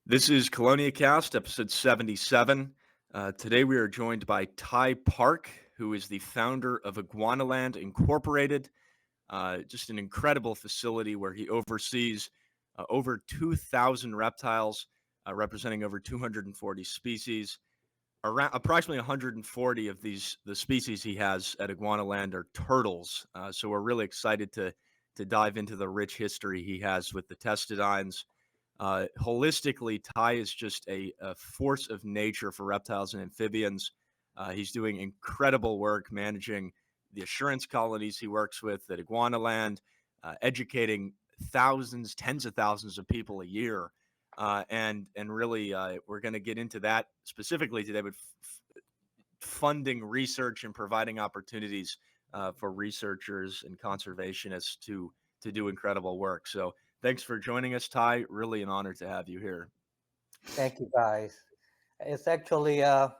This is CheloniaCast, episode 77. Today we are joined by Ty Park, who is the founder of IguanaLand Incorporated, just an incredible facility where he oversees over 2,000 reptiles, representing over 240 species. Around approximately 140 of the species he has at IguanaLand are turtles. So we're really excited to dive into the rich history he has with the testudines. Holistically, Ty is just a force of nature for reptiles and amphibians. He's doing incredible work managing the assurance colonies he works with at IguanaLand, educating thousands, tens of thousands of people a year. And really, we're going to get into that specifically today, but funding research and providing opportunities for researchers and conservationists to do incredible work. So thanks for joining us, Ty. Really an honor to have you here. Thank you, guys. It's actually, you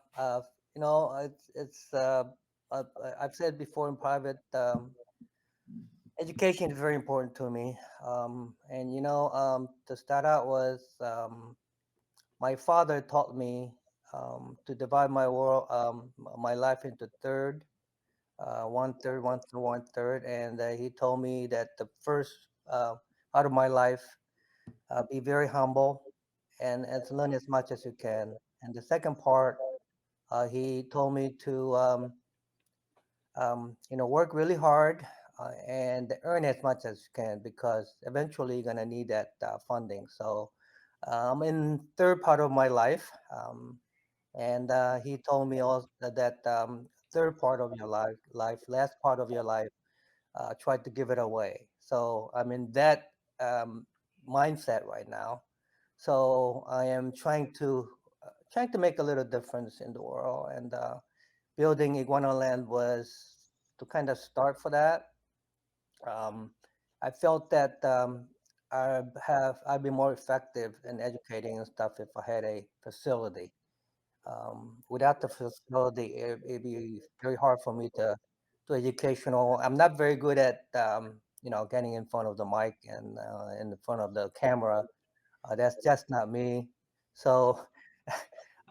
know, uh, I've said before in private, education is very important to me. To start out was my father taught me to divide my life into one third, one third, one third, and he told me that the first part of my life, be very humble and to learn as much as you can. And the second part, he told me to work really hard and earn as much as you can because eventually you're gonna need that funding. So I'm in third part of my life, and he told me also that third part of your last part of your life, try to give it away. So I'm in that um, mindset right now. So I am trying to make a little difference in the world, and building IguanaLand was to kind of start for that. Um, I felt that I'd be more effective in educating and stuff if I had a facility. Without the facility, it'd be very hard for me to educational. I'm not very good at getting in front of the mic and in front of the camera. That's just not me. So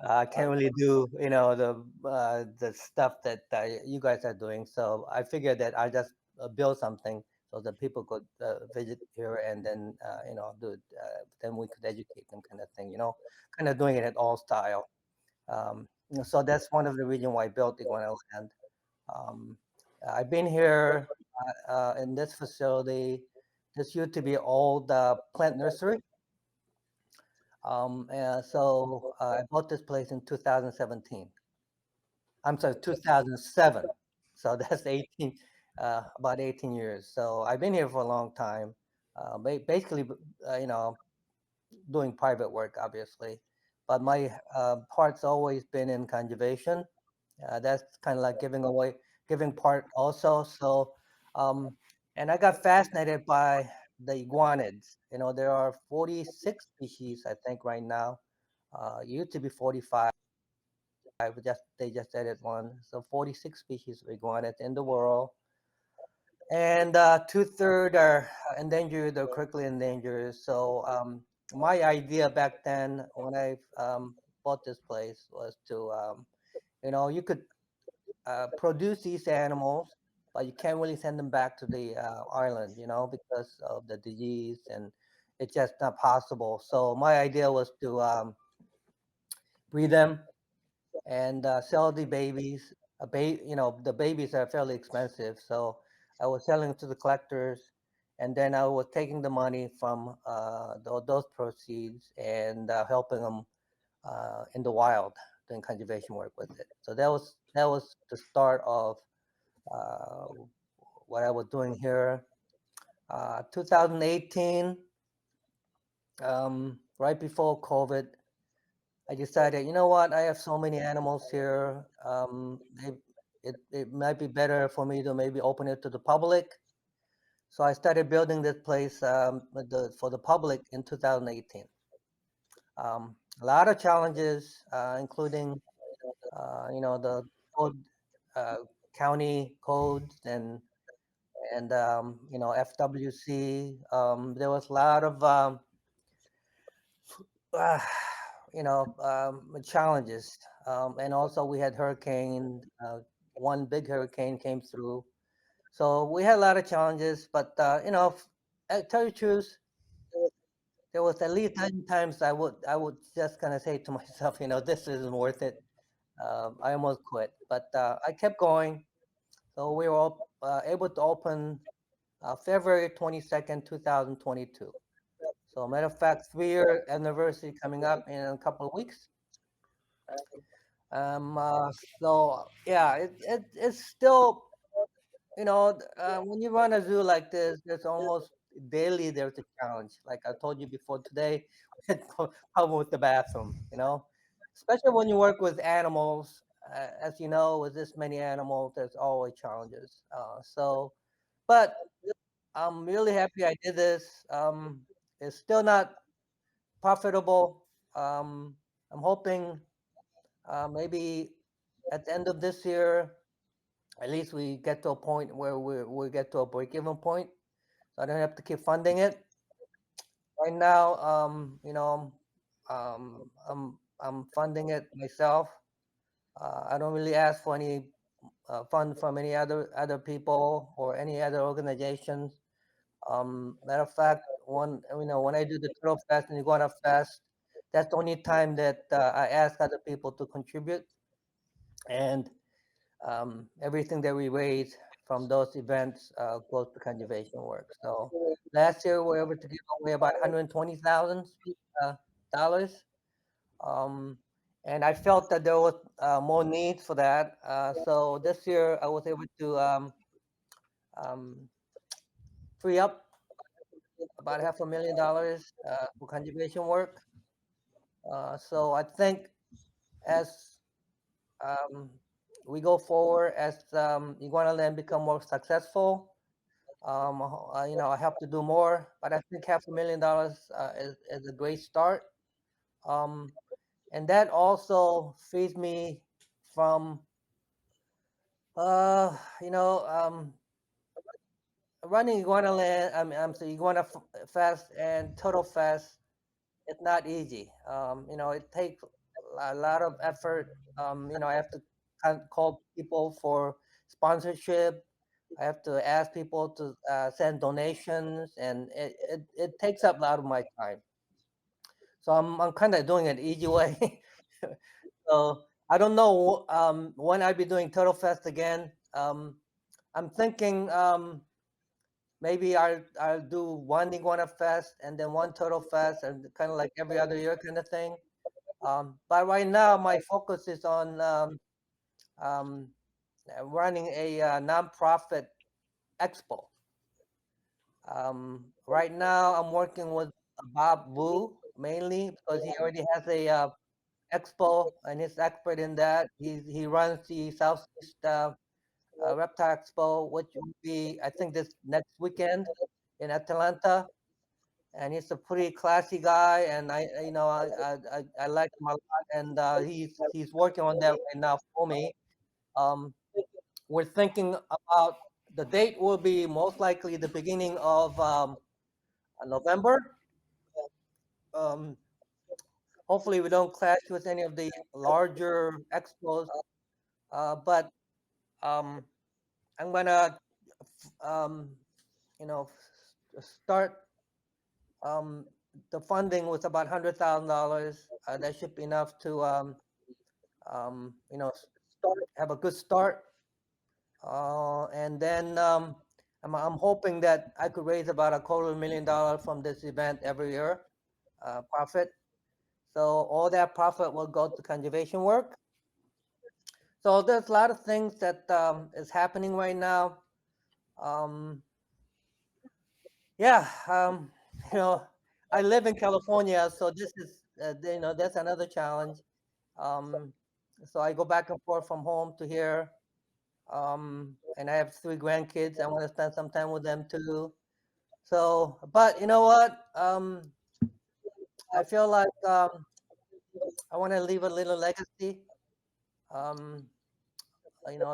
I can't really do the stuff that you guys are doing. So I figured that I just build something so that people could visit here and then do it. Then we could educate them, kind of thing. Kind of doing it at all style. So that's one of the reasons why I built IguanaLand. Um, I've been here in this facility. This used to be old plant nursery. I bought this place in 2017. I'm sorry, 2007. So that's 18, about 18 years. So I've been here for a long time. Basically, you know, doing private work, obviously. But my part's always been in conservation. That's kind of like giving part also. So, um, and I got fascinated by the iguanids. There are 46 species, I think, right now. Used to be 45. But they just added one. So 46 species of iguanas in the world, and two-thirds are endangered or critically endangered. So my idea back then when I bought this place was to you could produce these animals, but you can't really send them back to the island, because of the disease, and it's just not possible. So my idea was to breed them and sell the babies. The babies are fairly expensive, so I was selling to the collectors, and then I was taking the money from those proceeds and helping them in the wild, doing conservation work with it. So that was the start of uh, what I was doing here. 2018, right before COVID, I decided, you know what, I have so many animals here. It might be better for me to maybe open it to the public. So I started building this place for the public in 2018. A lot of challenges, including, the code, uh, county codes and FWC. There was a lot of uh, challenges. And also we had hurricane. One big hurricane came through, so we had a lot of challenges. But I tell you the truth, there was at least 10 times I would just kind of say to myself, this isn't worth it. I almost quit, but I kept going. So we were all, able to open February 22nd, 2022. So matter of fact, 3-year anniversary coming up in a couple of weeks. Um, uh, so yeah, it's still, when you run a zoo like this, there's almost daily there's a challenge. Like I told you before today, we had problem with the bathroom. Especially when you work with animals. As you know, with this many animals, there's always challenges. But I'm really happy I did this. It's still not profitable. I'm hoping maybe at the end of this year, at least we get to a point where we get to a break-even point, so I don't have to keep funding it. Right now, I'm funding it myself. I don't really ask for any fund from any other people or any other organizations. Matter of fact, when I do the Turtle Fest and Iguana Fest, that's the only time that I ask other people to contribute, and everything that we raise from those events goes to conservation work. So last year we were able to give away about $120,000 dollars, um, and I felt that there was more need for that. So this year I was able to um, free up about $500,000 for conservation work. So I think as um, we go forward, as IguanaLand become more successful, I have to do more, but I think $500,000 is a great start. Um, and that also frees me from, uh, you know, um, running IguanaLand. I'm sorry, Fest and Total Fest. It's not easy. It takes a lot of effort. I have to call people for sponsorship. I have to ask people to send donations, and it takes up a lot of my time. So I'm kind of doing it easy way. So I don't know when I'll be doing Turtle Fest again. I'm thinking maybe I'll do one Iguana Fest and then one Turtle Fest, and kind of like every other year kind of thing. But right now, my focus is on um, running a nonprofit expo. Right now, I'm working with Bob Wu mainly because he already has a expo and he's expert in that. He runs the Southeast Reptile Expo, which will be, I think, this next weekend in Atlanta. And he's a pretty classy guy, and I like him a lot. And he's working on that right now for me. Um, we're thinking about the date will be most likely the beginning of November. Um, hopefully, we don't clash with any of the larger expos. But um, I'm gonna, um, start um, the funding with about $100,000. That should be enough to have a good start. And then I'm hoping that I could raise about $250,000 from this event every year, profit. So all that profit will go to conservation work. So there's a lot of things that is happening right now. Um, yeah, you know, I live in California, so this is that's another challenge. Um, so I go back and forth from home to here. And I have 3 grandkids. I want to spend some time with them too. So, but you know what? I feel like I want to leave a little legacy. Um,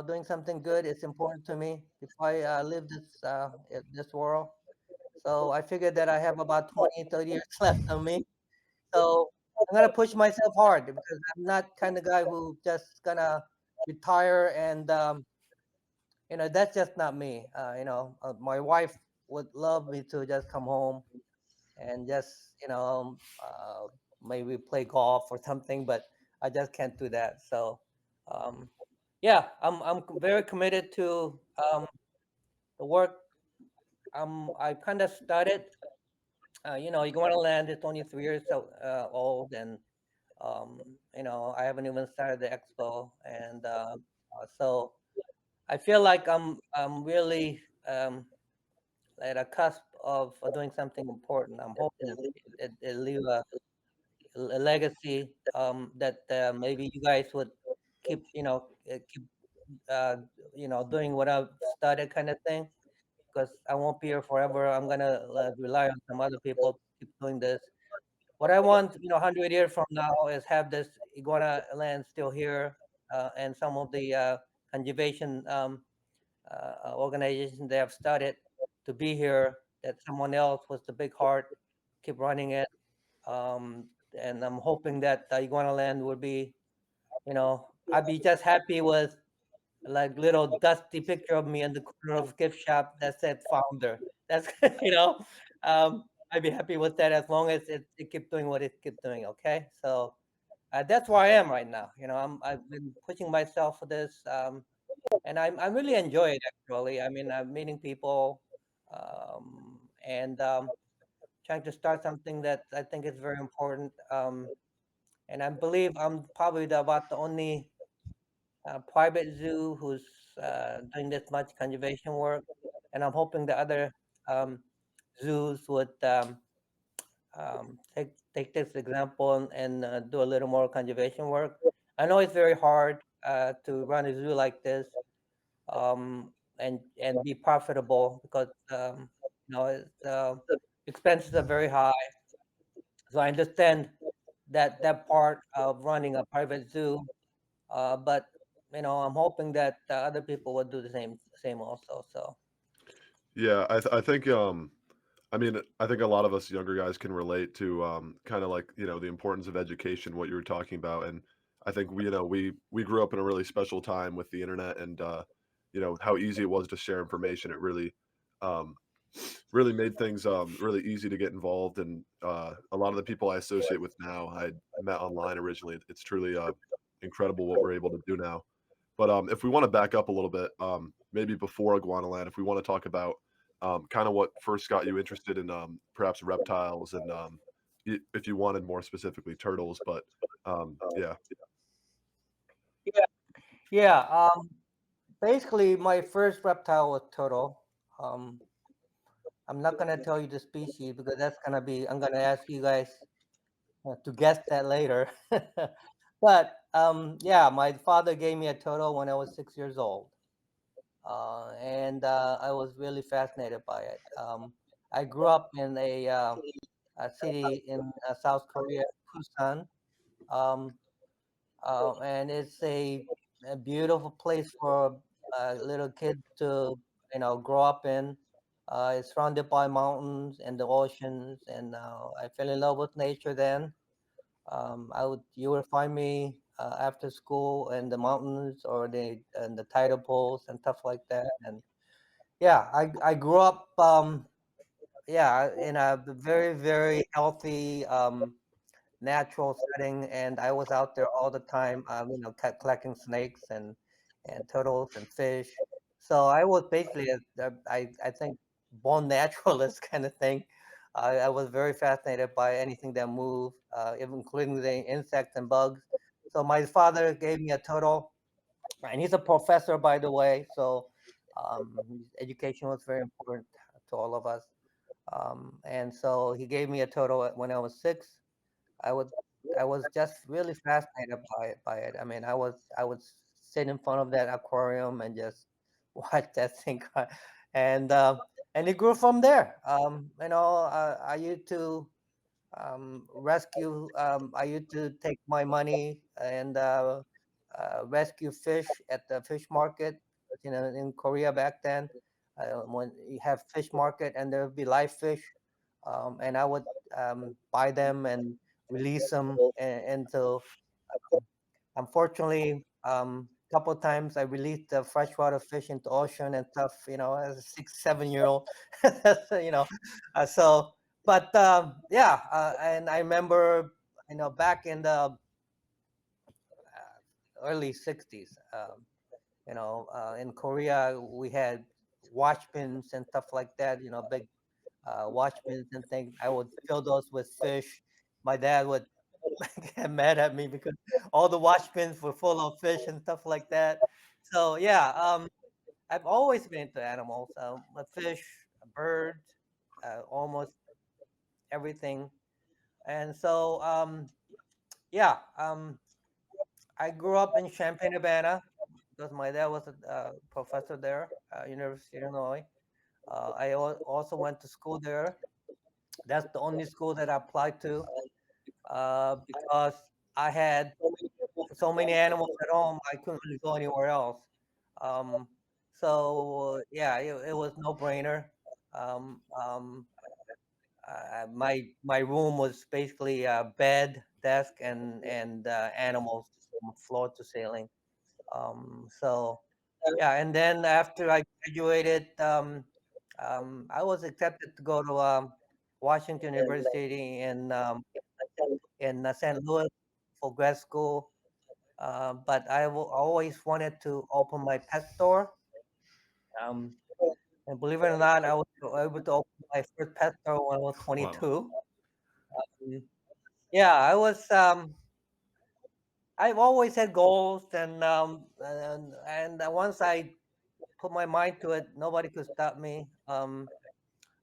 doing something good is important to me before I leave this world. So I figured that I have about 20, 30 years left of me. So I'm gonna push myself hard because I'm not kind of guy who just gonna retire and that's just not me. My wife would love me to just come home and just maybe play golf or something, but I just can't do that. So um, yeah, I'm very committed to the work. I kind of started. IguanaLand is only 3 years old, and I haven't even started the expo, and so I feel like I'm really at a cusp of doing something important. I'm hoping it leave a legacy that maybe you guys would keep uh, doing what I've started, kind of thing. Because I won't be here forever. I'm gonna rely on some other people to keep doing this. What I want, 100 years from now, is have this iguana land still here, and some of the conservation organizations they have started to be here. That someone else with the big heart keep running it, and I'm hoping that iguana land would be, I'd be just happy with like little dusty picture of me in the corner of gift shop that said founder. That's you know, I'd be happy with that as long as it keep doing what it keep doing. Okay, so that's where I am right now. I've been pushing myself for this, and I really enjoy it actually. I mean, I'm meeting people, and trying to start something that I think is very important. And I believe I'm probably about the only private zoo who's doing this much conservation work, and I'm hoping the other um, zoos would take this example and do a little more conservation work. I know it's very hard to run a zoo like this, and be profitable because expenses are very high. So I understand that part of running a private zoo, but I'm hoping that other people would do the same also. So Yeah, I think I mean, I think a lot of us younger guys can relate to kind of like, the importance of education, what you were talking about. And I think we grew up in a really special time with the internet and how easy it was to share information. It really um really made things really easy to get involved, and a lot of the people I associate with now I met online originally. It's truly incredible what we're able to do now. But if we want to back up a little bit, maybe before IguanaLand, if we want to talk about kind of what first got you interested in perhaps reptiles and if you wanted more specifically turtles, but yeah. yeah, yeah. Basically, my first reptile was turtle. Um, I'm not gonna tell you the species because I'm gonna ask you guys to guess that later. But yeah, my father gave me a turtle when I was 6 years old, and I was really fascinated by it. I grew up in a city in South Korea, Busan, um, and it's a beautiful place for little kids to grow up in. It's surrounded by mountains and the oceans, and I fell in love with nature then. You will find me after school in the mountains or the tidal pools and stuff like that. And yeah, I grew up yeah, in a very very healthy natural setting, and I was out there all the time, collecting snakes and turtles and fish. So I was basically I think born naturalist kind of thing. I was very fascinated by anything that moved, even including the insects and bugs. So my father gave me a turtle, and he's a professor, by the way. So education was very important to all of us. And so he gave me a turtle when I was 6. I would I was just really fascinated by it. I mean, I would sit in front of that aquarium and just watch that thing, and and it grew from there. I used to rescue. I used to take my money and rescue fish at the fish market. In Korea back then, when you have fish market and there would be live fish, and I would buy them and release them, and so unfortunately, couple of times I released the freshwater fish into ocean and stuff. As a 6, 7 year old, so, so. But yeah, and I remember, back in the early '60s, in Korea we had wash bins and stuff like that. Big wash bins and things. I would fill those with fish. My dad would get mad at me because all the wash bins were full of fish and stuff like that. So yeah, I've always been into animals. A fish, a bird, almost everything. And so yeah, I grew up in Champaign-Urbana because my dad was a professor there, University of Illinois. Also went to school there. That's the only school that I applied to because I had so many animals at home, I couldn't really go anywhere else. Um, so yeah, it was no brainer. Um, um, my room was basically a bed, desk, and animals from floor to ceiling. So yeah, and then after I graduated, I was accepted to go to Washington University in St. Louis for grad school. But always wanted to open my pet store. Um, and believe it or not, I was able to open my first pet store when I was Wow. 22. Um, yeah, I've always had goals, and once I put my mind to it, nobody could stop me.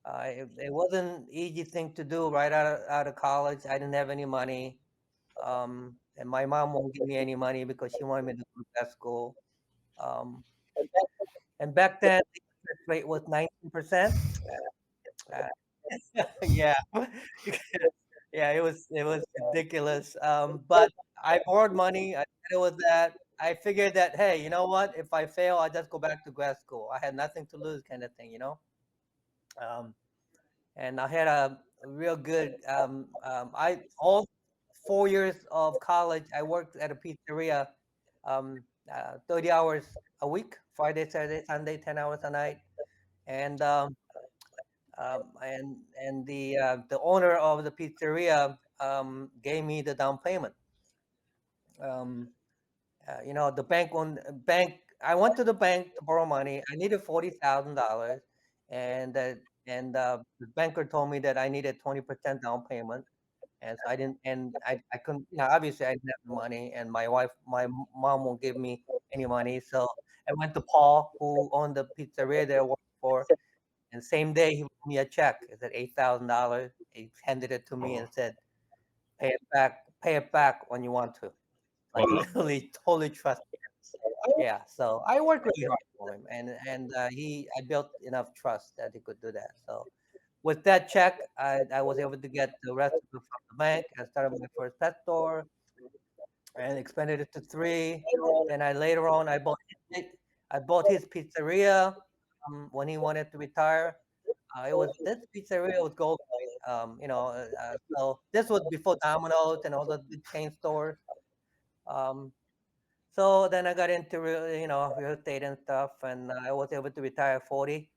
It wasn't easy thing to do right out of college. I didn't have any money, and my mom won't give me any money because she wanted me to go to grad school. Um, and back then, the interest rate was 19%. Uh, yeah, yeah, it was ridiculous. But I borrowed money. I said it was that. I figured that, hey, you know what? If I fail, I just go back to grad school. I had nothing to lose, kind of thing. Um, and I had a real good. I all 4 years of college, I worked at a pizzeria, 30 hours a week, Friday, Saturday, Sunday, 10 hours a night, and the owner of the pizzeria gave me the down payment. Um, the bank. I went to the bank to borrow money. I needed $40,000, and the banker told me that I needed 20% down payment, and so I didn't, and I couldn't. Obviously I didn't have the money, and my mom won't give me any money, so I went to Paul, who owned the pizzeria that I worked for, and same day he wrote me a check. It said $8,000. He handed it to me Oh, and said, pay it back when you want to." Like wow. literally, totally trust. Yeah, so I worked really hard for him, and I built enough trust that he could do that. So with that check, I was able to get the rest of it from the bank. I started my first pet store and expanded it to three. Then later on I bought his pizzeria when he wanted to retire. This pizzeria was gold. So this was before Domino's and all the big chain stores. Um, so then I got into real estate and stuff, and I was able to retire at 40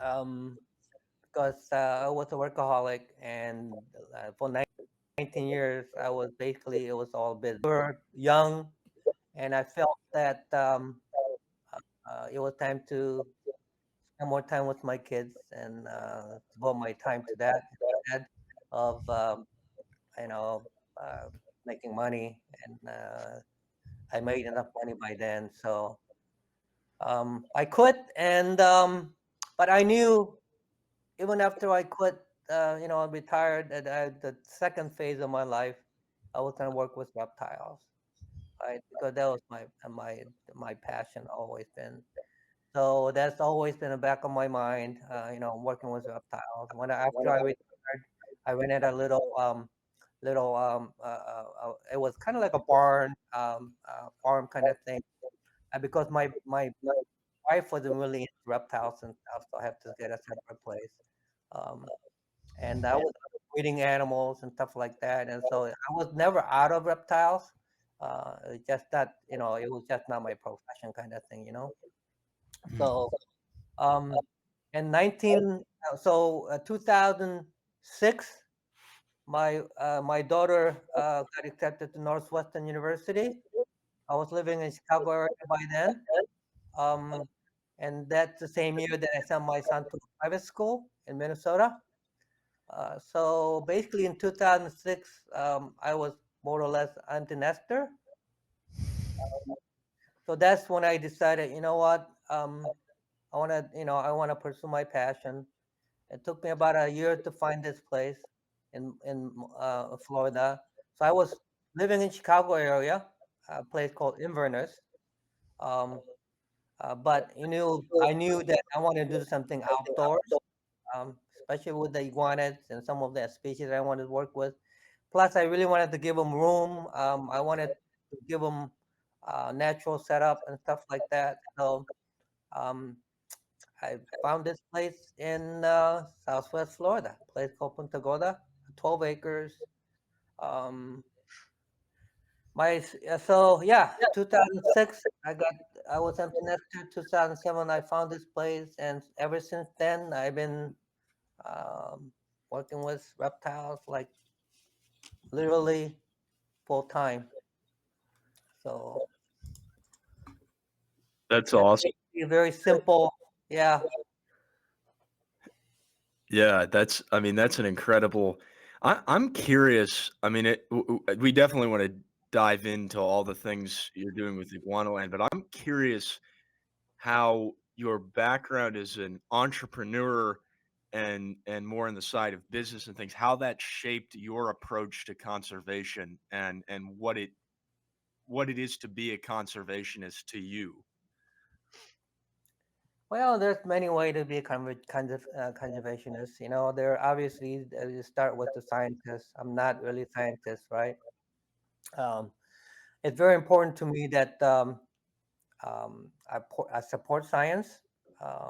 um, because I was a workaholic, and for 19 years I was basically, it was all business. We were young, and I felt that it was time to spend more time with my kids and devote my time to that instead of you know uh, making money, and I made enough money by then, so I quit, and but I knew even after I quit, I retired, that the second phase of my life, I was gonna work with reptiles, right? Because that was my passion always been. So that's always been in the back of my mind, working with reptiles. After I retired, I rented a it was kind of like a barn, farm kind of thing. And because my wife wasn't really into reptiles and stuff, so I have to get a separate place. Um, and I was breeding animals and stuff like that. And so I was never out of reptiles. It's just that, it was just not my profession kind of thing. Mm. So, um, in 2006, my daughter got accepted to Northwestern University. I was living in Chicago area by then. Um, and that's the same year that I sent my son to a private school in Minnesota. So basically, in 2006, I was more or less empty nester. So that's when I decided, you know what, I want to pursue my passion. It took me about a year to find this place in Florida. So I was living in Chicago area, a place called Inverness. Um, but I knew that I wanted to do something outdoors, especially with the iguanas and some of the species I wanted to work with. Plus, I really wanted to give them room. I wanted to give them natural setup and stuff like that. So um, I found this place in Southwest Florida, a place called Punta Gorda, 12 acres. Um, so yeah, 2006, I was empty nester. 2007, I found this place, and ever since then, I've been um, working with reptiles like literally full time. So That's that's awesome. basically very simple. Yeah. Yeah, that's an incredible. I'm curious. I mean, we definitely want to dive into all the things you're doing with IguanaLand, but I'm curious how your background as an entrepreneur and more on the side of business and things, how that shaped your approach to conservation and what it is to be a conservationist to you. Well, there's many ways to be a conservationist. There obviously you start with the scientist. I'm not really a scientist, right? Um, it's very important to me that I support science.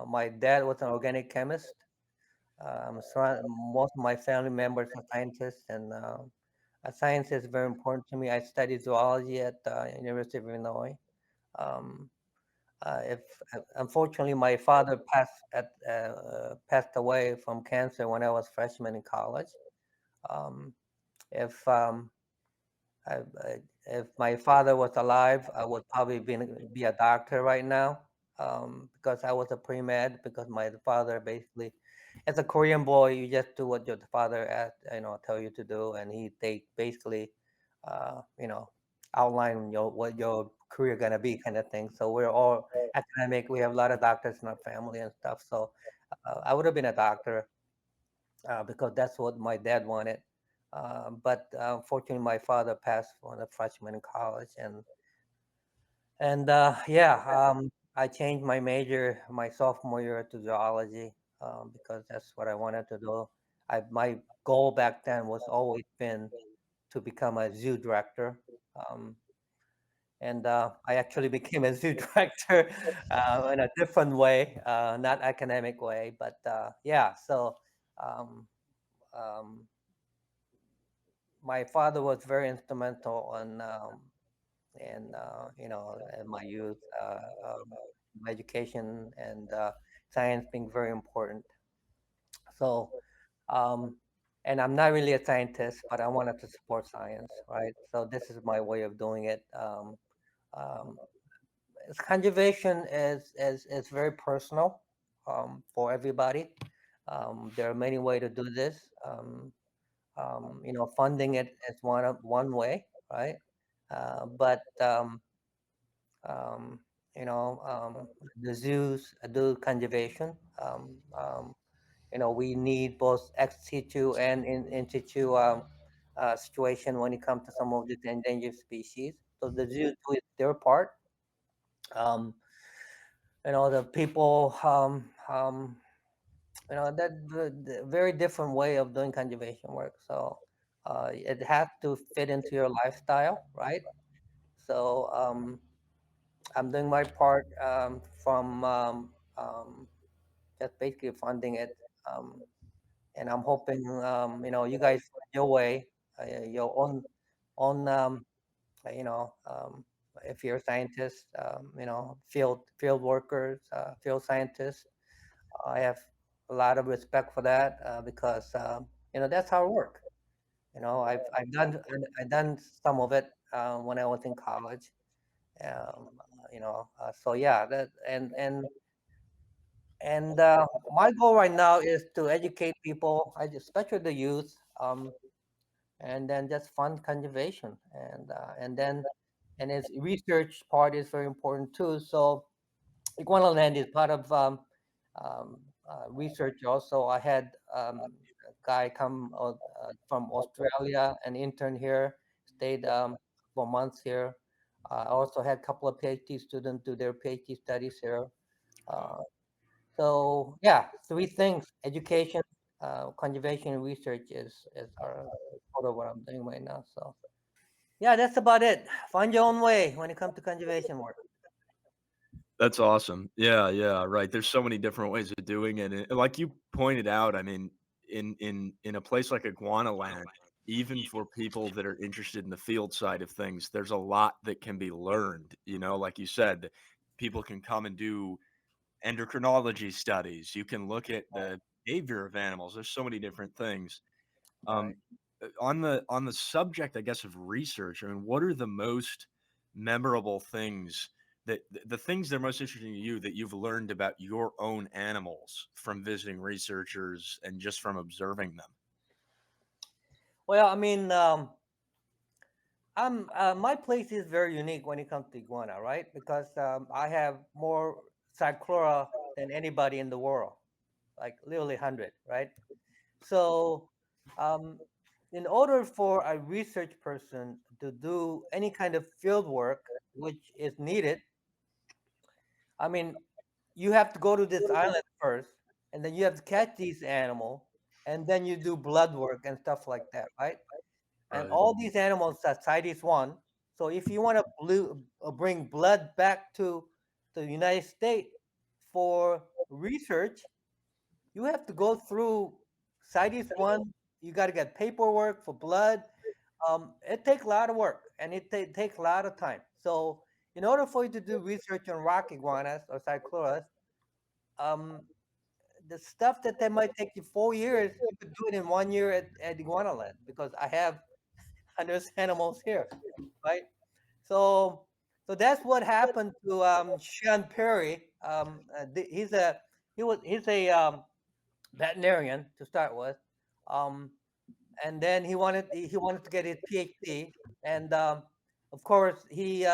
My dad was an organic chemist. Most of my family members are scientists, and science is very important to me. I studied zoology at the University of Illinois. Um, if Unfortunately, my father passed away from cancer when I was freshman in college. Um, if I, I, if my father was alive, I would probably be a doctor right now, because I was a pre-med. Because my father basically, as a Korean boy, you just do what your father tell you to do, and they basically, uh, you know, outline what your career gonna be, kind of thing. So we're all academic. We have a lot of doctors in our family and stuff. So I would have been a doctor, because that's what my dad wanted. But unfortunately, my father passed when a freshman in college, and yeah, I changed my major my sophomore year to zoology, because that's what I wanted to do. My goal back then was always been to become a zoo director. Um, and I actually became a zoo director in a different way, not academic way, but yeah. So um, um, my father was very instrumental in my youth, my education and science being very important. So, um, and I'm not really a scientist, but I wanted to support science, right? So this is my way of doing it. Um, Conservation is very personal, for everybody. There are many ways to do this. Funding it is one way, right? But um, the zoos do conservation. We need both ex situ and in situ situation when it comes to some of the endangered species. So the zoo do their part. Um, the people, that the very different way of doing conservation work. So it has to fit into your lifestyle, right? So I'm doing my part, from just basically funding it, um, and I'm hoping you guys find your way, your own if you're a scientist, field workers, field scientists. I have a lot of respect for that because that's hard work. I've done some of it when I was in college. So yeah, that and my goal right now is to educate people, especially the youth, and then just fund conservation, and its research part is very important too. So IguanaLand is part of research also. I had a guy come from Australia, an intern here, stayed for months here. I also had a couple of PhD students do their PhD studies here. Uh, so yeah, three things: education, conservation, and research is sort of what I'm doing right now. So yeah, that's about it. Find your own way when it comes to conservation work. That's awesome. Yeah, yeah, right. There's so many different ways of doing it, and like you pointed out, I mean, in a place like IguanaLand, even for people that are interested in the field side of things, there's a lot that can be learned. Like you said, people can come and do endocrinology studies. You can look at the behavior of animals. There's so many different things. Right. Um, on the subject, I guess, of research, I mean, what are the most memorable things the things that are most interesting to you that you've learned about your own animals from visiting researchers and just from observing them? Well, I mean, my place is very unique when it comes to iguana, right? Because I have more cyclura than anybody in the world, like literally 100, right? So, um, in order for a research person to do any kind of field work, which is needed, I mean, you have to go to this island first, and then you have to catch these animals, and then you do blood work and stuff like that, right? And Right. all these animals are CITES one. So if you want to bring blood back to the United States for research, you have to go through CITES one. You got to get paperwork for blood. It takes a lot of work and it takes a lot of time. So in order for you to do research on rock iguanas or cycloras, um, the stuff that might take you 4 years, you could do it in 1 year at IguanaLand because I have hundreds of animals here, right? So, so that's what happened to Sean Perry. He's a veterinarian to start with, um, and then he wanted to get his PhD, and of course he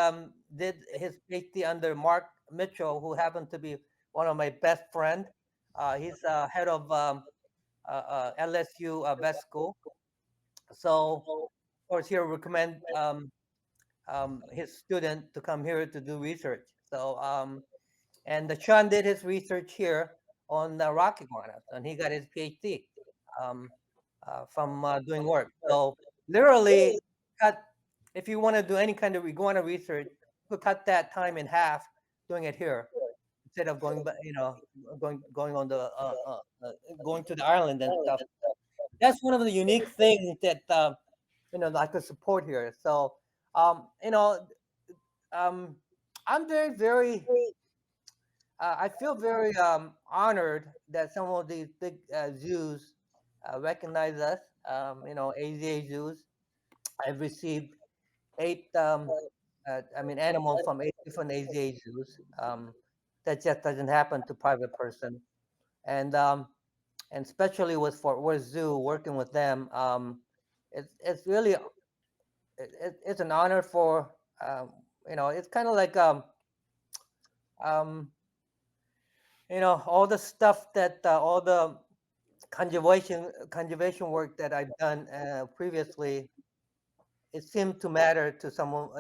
did his PhD under Mark Mitchell, who happened to be one of my best friend. He's head of LSU vet school. So, of course, he'll recommend his student to come here to do research. So, and the Sean did his research here on the rock iguanas, and he got his PhD um, from doing work. So, literally, cut if you want to do any kind of iguana research, you could cut that time in half doing it here instead of going on the going to the island and stuff. That's one of the unique things that I could support here. So, um, you know, um, I'm very. I feel very honored that some of these big zoos recognize us. AZA zoos. I've received eight. Animals from eight different AZA zoos. That just doesn't happen to private person, and especially with Fort Worth Zoo, working with them. It's really it's an honor for it's kind of like um, all the stuff that all the conservation work that I've done previously. It seemed to matter to some of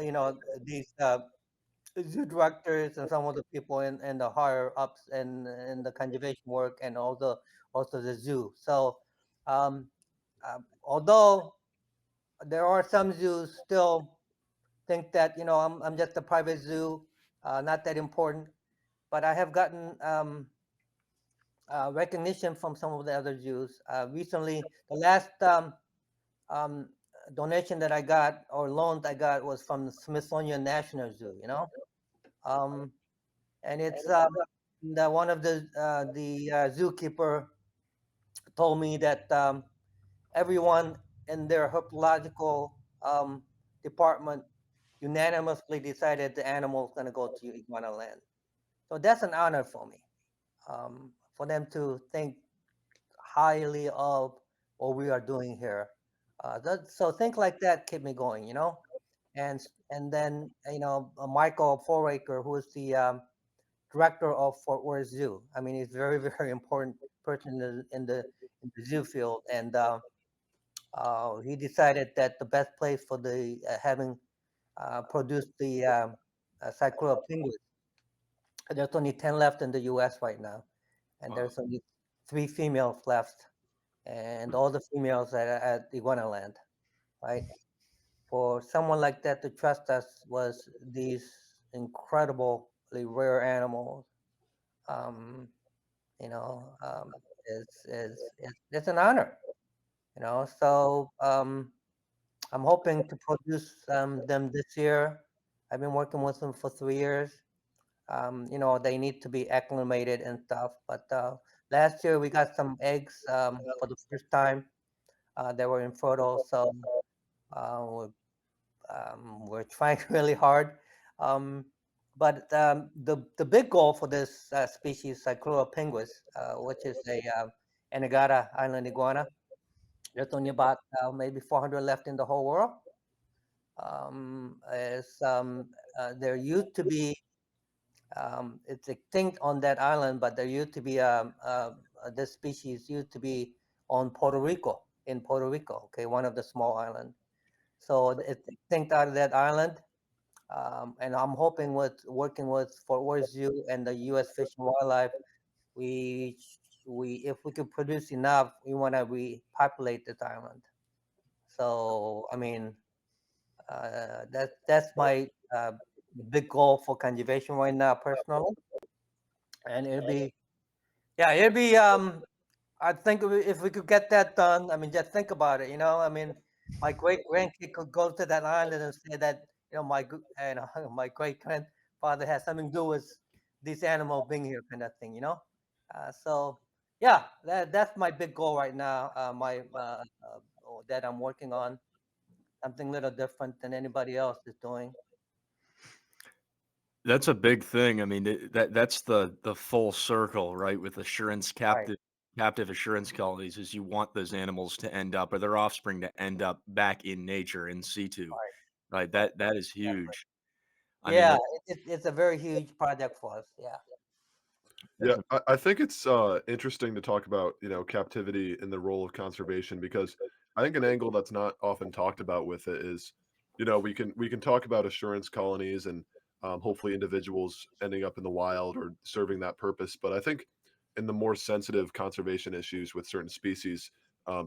these zoo directors and some of the people in the higher ups and the conservation work and also the zoo. So although there are some zoos still think that I'm just a private zoo, not that important. But I have gotten recognition from some of the other zoos. Recently, the last um, donation that I got or loan I got was from the Smithsonian National Zoo. Um, and it's one of the zookeeper told me that everyone in their herpetological department unanimously decided the animal is going to go to IguanaLand. So that's an honor for me, for them to think highly of what we are doing here. So think like that keep me going. And then Michael Foraker, who is the director of Fort Worth Zoo. I mean, he's very very important person in the zoo field, and he decided that the best place for the having produced the Cycloa penguins. There's only 10 left in the U.S. right now, and Wow. there's only 3 females left, and all the females are at IguanaLand, right? For someone like that to trust us was these incredibly rare animals. Um, you know, it's an honor. So I'm hoping to produce them this year. I've been working with them for 3 years. They need to be acclimated and stuff. But last year we got some eggs for the first time. They were infertile, so we're trying really hard. Um, but the big goal for this species, Cycloa pinguis, which is a Anegada island iguana, there's only about maybe 400 left in the whole world. Is There used to be it's extinct on that island, but there used to be this species used to be on Puerto Rico, in Puerto Rico. Okay, one of the small islands. So it's extinct out of that island, and I'm hoping with working with Fort Worth Zoo and the U.S. Fish and Wildlife, we if we can produce enough, we want to repopulate this island. So I mean, that's my big goal for conservation right now, personally, and it'll be I think if we could get that done, I mean, just think about it. I mean, my great grandkid could go to that island and say that my great grandfather has something to do with this animal being here, kind of thing. So yeah, that's my big goal right now. That I'm working on something a little different than anybody else is doing. That's a big thing. I mean, that's the full circle, right? With Right, captive assurance colonies, is you want those animals to end up, or their offspring to end up back in nature, in situ, right, right? right. That is Exactly. huge. I mean, Yeah, it's a very huge project for us. Yeah. Yeah, that's a, I think it's interesting to talk about, captivity and the role of conservation because I think an angle that's not often talked about with it is, we can talk about assurance colonies and hopefully individuals ending up in the wild or serving that purpose. But I think in the more sensitive conservation issues with certain species,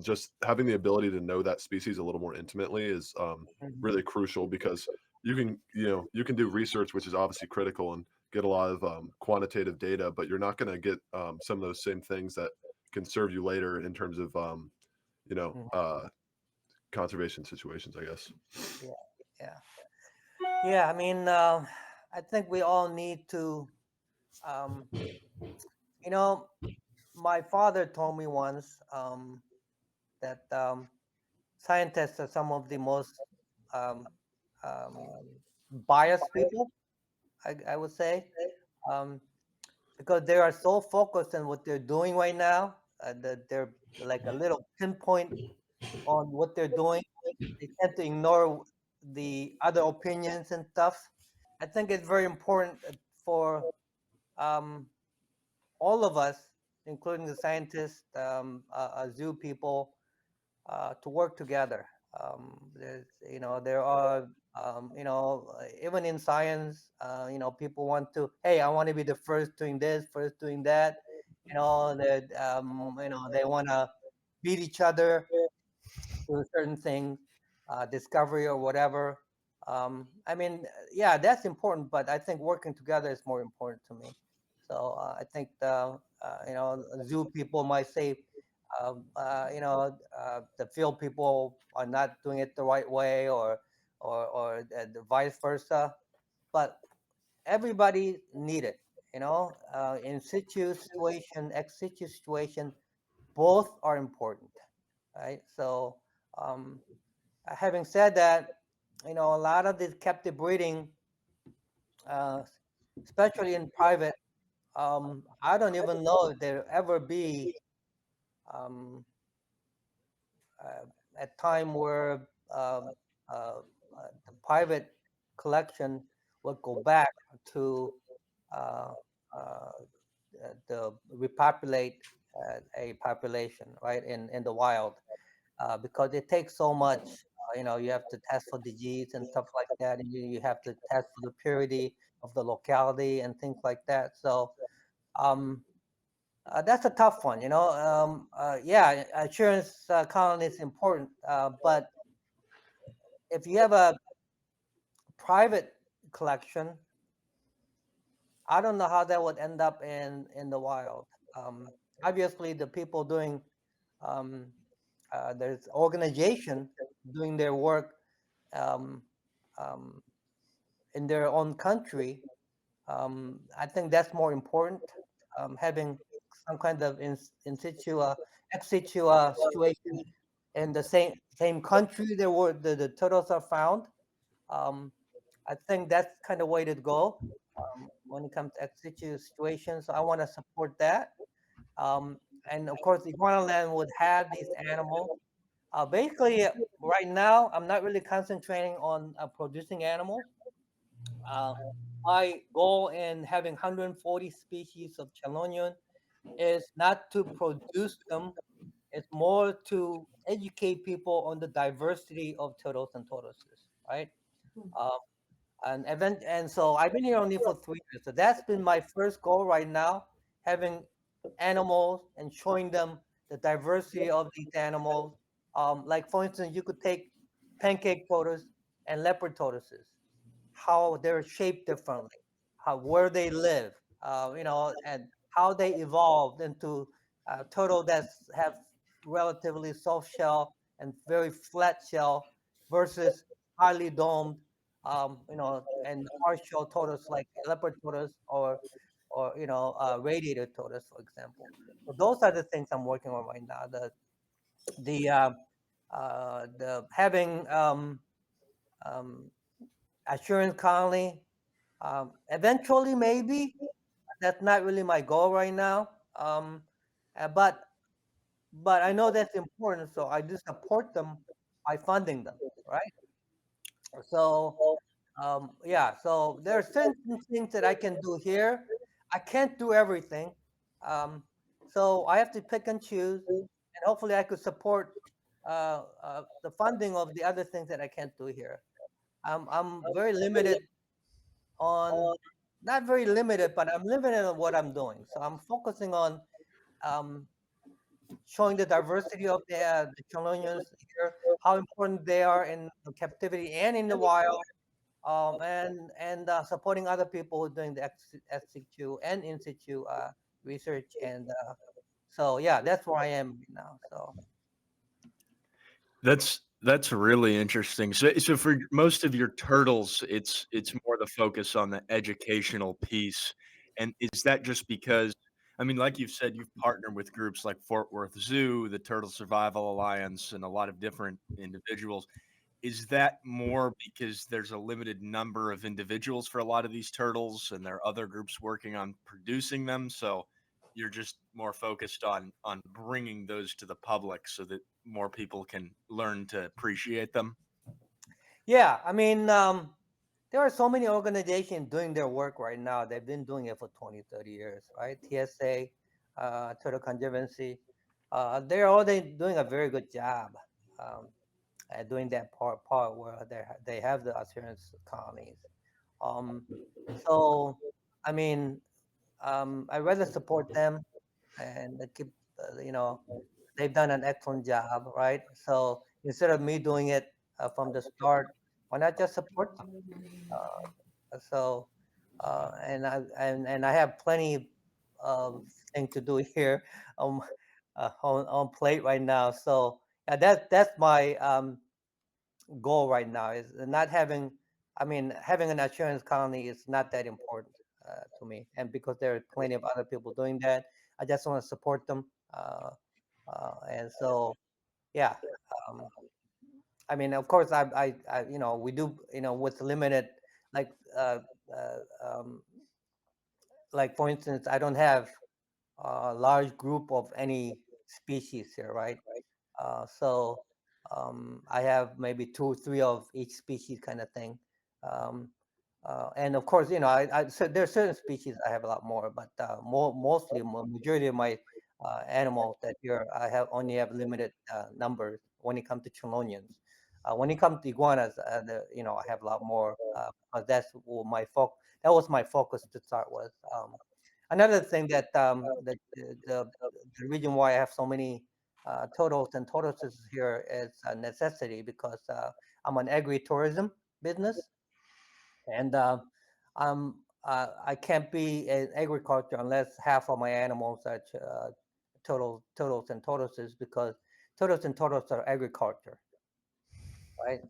just having the ability to know that species a little more intimately is Mhm. really crucial because you can do research, which is obviously critical and get a lot of quantitative data, but you're not going to get some of those same things that can serve you later in terms of you know Mhm. uh, conservation situations, I guess. Yeah, yeah, yeah. I mean, I think we all need to. Um, you know, my father told me once that scientists are some of the most um, um, biased people. I would say, um, because they are so focused on what they're doing right now that they're like a little pinpoint on what they're doing. They tend to ignore the other opinions and stuff. I think it's very important for um, all of us, including the scientists, zoo people, to work together. There are, even in science, people want to, hey, I want to be the first doing this, first doing that. They want to beat each other to certain things, discovery or whatever. I mean, yeah, that's important, but I think working together is more important to me. So I think Zoo people might say, the field people are not doing it the right way, or the vice versa. But everybody need it. In situ situation, ex situ situation, both are important, right? So, um, having said that, a lot of this captive breeding, uh, especially in private, I don't even know if there'll ever be um, a time where the private collection would go back to uh, uh, the repopulate a population, right, in the wild, because it takes so much. You have to test for disease and stuff like that, and you have to test for the purity of the locality and things like that. So, um, that's a tough one. Yeah, insurance colony is important, but if you have a private collection, I don't know how that would end up in the wild. Um, Obviously, the people doing um, there's organization doing their work um, um, in their own country. I think that's more important. Having some kind of in situ, ex situ situation in the same country there were the turtles are found. Um, I think that's kind of way to go when it comes to ex situ situations. So I want to support that. Um, and of course, IguanaLand would have these animals. Basically, right now, I'm not really concentrating on producing animals. Uh, my goal in having 140 species of chelonian is not to produce them. It's more to educate people on the diversity of turtles and tortoises, right? Uh, and so I've been here only for 3 years. So that's been my first goal right now, having animals and showing them the diversity of these animals. Like for instance, you could take pancake tortoise and leopard tortoises, how they're shaped differently, how where they live, and how they evolved into turtle that's have relatively soft shell and very flat shell versus highly domed, and hard shell tortoise like leopard tortoise or radiator tortoise, for example. So those are the things I'm working on right now. The having um, assurance colony. Eventually, maybe that's not really my goal right now. Uh, but but I know that's important, so I do support them by funding them, right? So yeah, so there are certain things that I can do here. I can't do everything, um, so I have to pick and choose, and hopefully I could support the funding of the other things that I can't do here. I'm very limited on, not very limited, but I'm limited on what I'm doing. So I'm focusing on um, showing the diversity of the chelonians here, how important they are in captivity and in the wild, and supporting other people who are doing the ex situ and in situ research. And so yeah, that's where I am right now. So That's really interesting. So for most of your turtles, it's more the focus on the educational piece. And is that just because, I mean, like you've said, you've partnered with groups like Fort Worth Zoo, the Turtle Survival Alliance, and a lot of different individuals. Is that more because there's a limited number of individuals for a lot of these turtles, and there are other groups working on producing them? So you're just more focused on bringing those to the public so that more people can learn to appreciate them? yeah, I mean, there are so many organizations doing their work right now. They've been doing it for 20, 30 years, right? TSA, Turtle Conservancy, they're all doing a very good job at doing that part where they have the assurance colonies. Um, so, I mean, I rather support them and they keep, they've done an excellent job, right? So instead of me doing it from the start, why not just support them? So, and I have plenty. thing to do here um, on plate right now. So yeah, that's my goal right now is not having. I mean, having an insurance colony is not that important to me, and because there are plenty of other people doing that, I just want to support them. And so yeah, um, I mean, of course, you know, we do, you know, with limited, like, uh, uh, um, like for instance, I don't have a large group of any species here, right? So I have maybe two, three of each species kind of thing. Um, and of course, you know, so there are certain species I have a lot more, but mostly majority of my animals that here I have only have limited numbers when it comes to chelonians. When it comes to iguanas, you know, I have a lot more because that was my focus to start with. Another thing that the reason why I have so many turtles and tortoises here is a necessity because I'm an agri-tourism business, and I can't be in agriculture unless half of my animals are turtles and tortoises because turtles and tortoises are agriculture, right?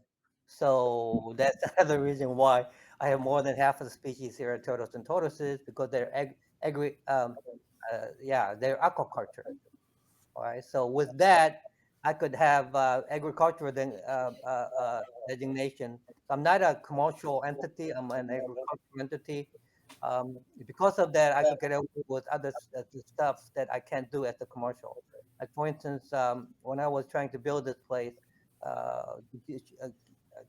So that's another reason why I have more than half of the species here are turtles and tortoises because they're agri yeah, they're aquaculture. All right. So with that, I could have agricultural designation. So I'm not a commercial entity. I'm an agricultural entity. Because of that, I could get away with other the stuff that I can't do as a commercial. Like for instance, when I was trying to build this place,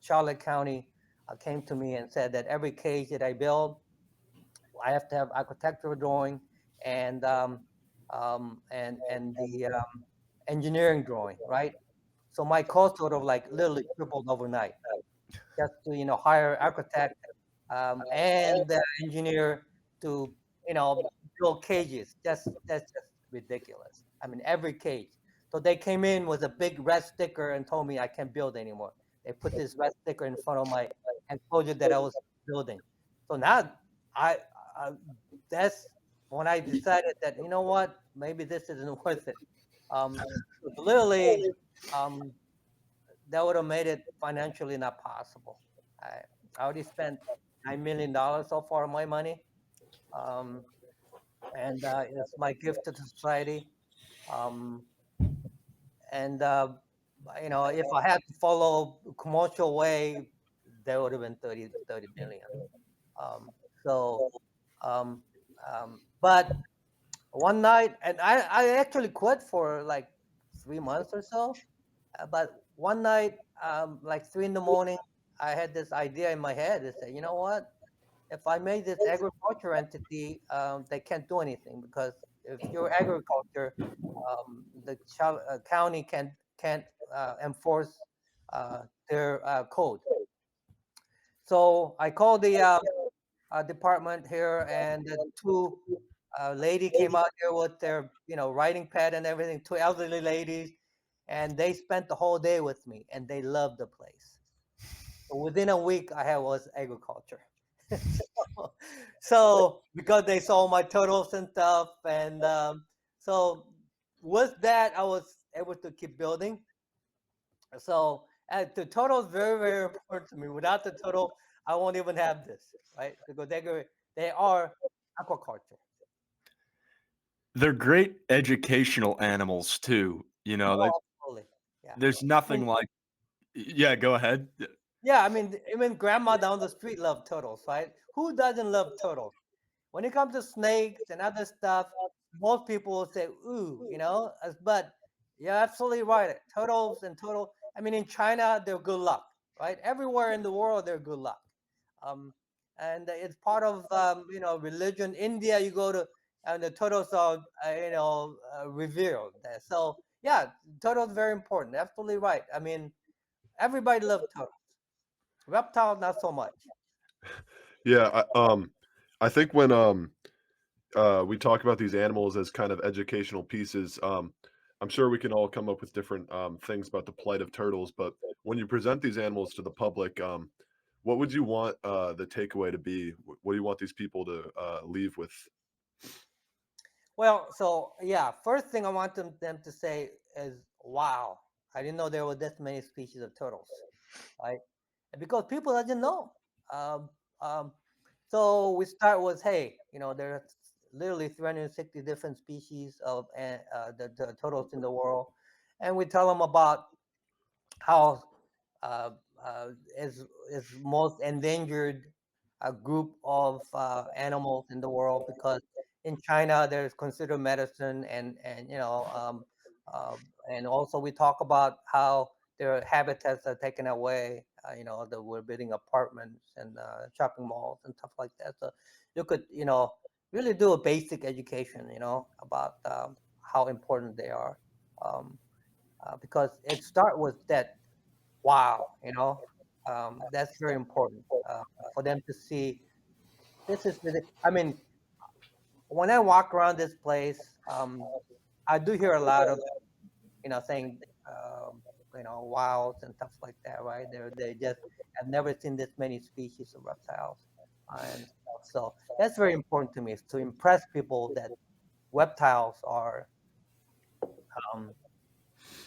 Charlotte County came to me and said that every cage that I build, I have to have architectural drawing and and the engineering drawing, right? So my cost sort of like literally tripled overnight just to hire architect and the engineer to build cages. That's just ridiculous. I mean, every cage. So they came in with a big red sticker and told me I can't build anymore. They put this red sticker in front of my enclosure that I was building. So now I, I that's when I decided that you know what, maybe this isn't worth it. Literally, um, that would have made it financially not possible. I, I already spent $9 million so far of my money, um, and it's my gift to the society. Um, and if I had to follow commercial way, there would have been 30 million. Um, so, um, but one night, and I actually quit for like 3 months or so. But one night, like 3 in the morning, I had this idea in my head. I said, you know what? If I made this agriculture entity, they can't do anything because if you're agriculture, the county can't enforce their code. So I called the department here, and the two lady came out here with their writing pad and everything. Two elderly ladies, and they spent the whole day with me, and they loved the place. So within a week, I was agriculture. so, so because they saw my turtles and stuff, and so with that, I was able to keep building. So the turtle is very, very important to me. Without the turtle, I won't even have this, right? Because they are aquaculture. They're great educational animals too. Oh, absolutely. Yeah. There's I mean, nothing like. Yeah, go ahead. yeah, I mean, even grandma down the street loved turtles, right? Who doesn't love turtles? When it comes to snakes and other stuff, most people will say, ooh, but you're absolutely right. Turtles and turtle, I mean, in China, they're good luck, right? Everywhere in the world, they're good luck. Um, and it's part of, religion. India, you go to, and the turtles are, revered there. So, yeah, turtles very important. Absolutely right. I mean, everybody loves turtles. Reptiles, not so much. Yeah, I think when we talk about these animals as kind of educational pieces, I'm sure we can all come up with different things about the plight of turtles. But when you present these animals to the public, what would you want the takeaway to be? What do you want these people to leave with? Well, so yeah, first thing I want them to say is, "Wow, I didn't know there were this many species of turtles." Right? And because people doesn't know. Um, um, so we start with, hey, there are literally 360 different species of the turtles in the world, and we tell them about how uh, is most endangered group of animals in the world, because in China there's considered medicine, and uh, and also we talk about how their habitats are taken away. That we're building apartments and shopping malls and stuff like that. So you could really do a basic education about how important they are. Um, because it start with that wow, that's very important for them to see. This is I mean, when I walk around this place, I do hear a lot of saying wows and stuff like that, right? They just have never seen this many species of reptiles and stuff. So that's very important to me, is to impress people that reptiles are um,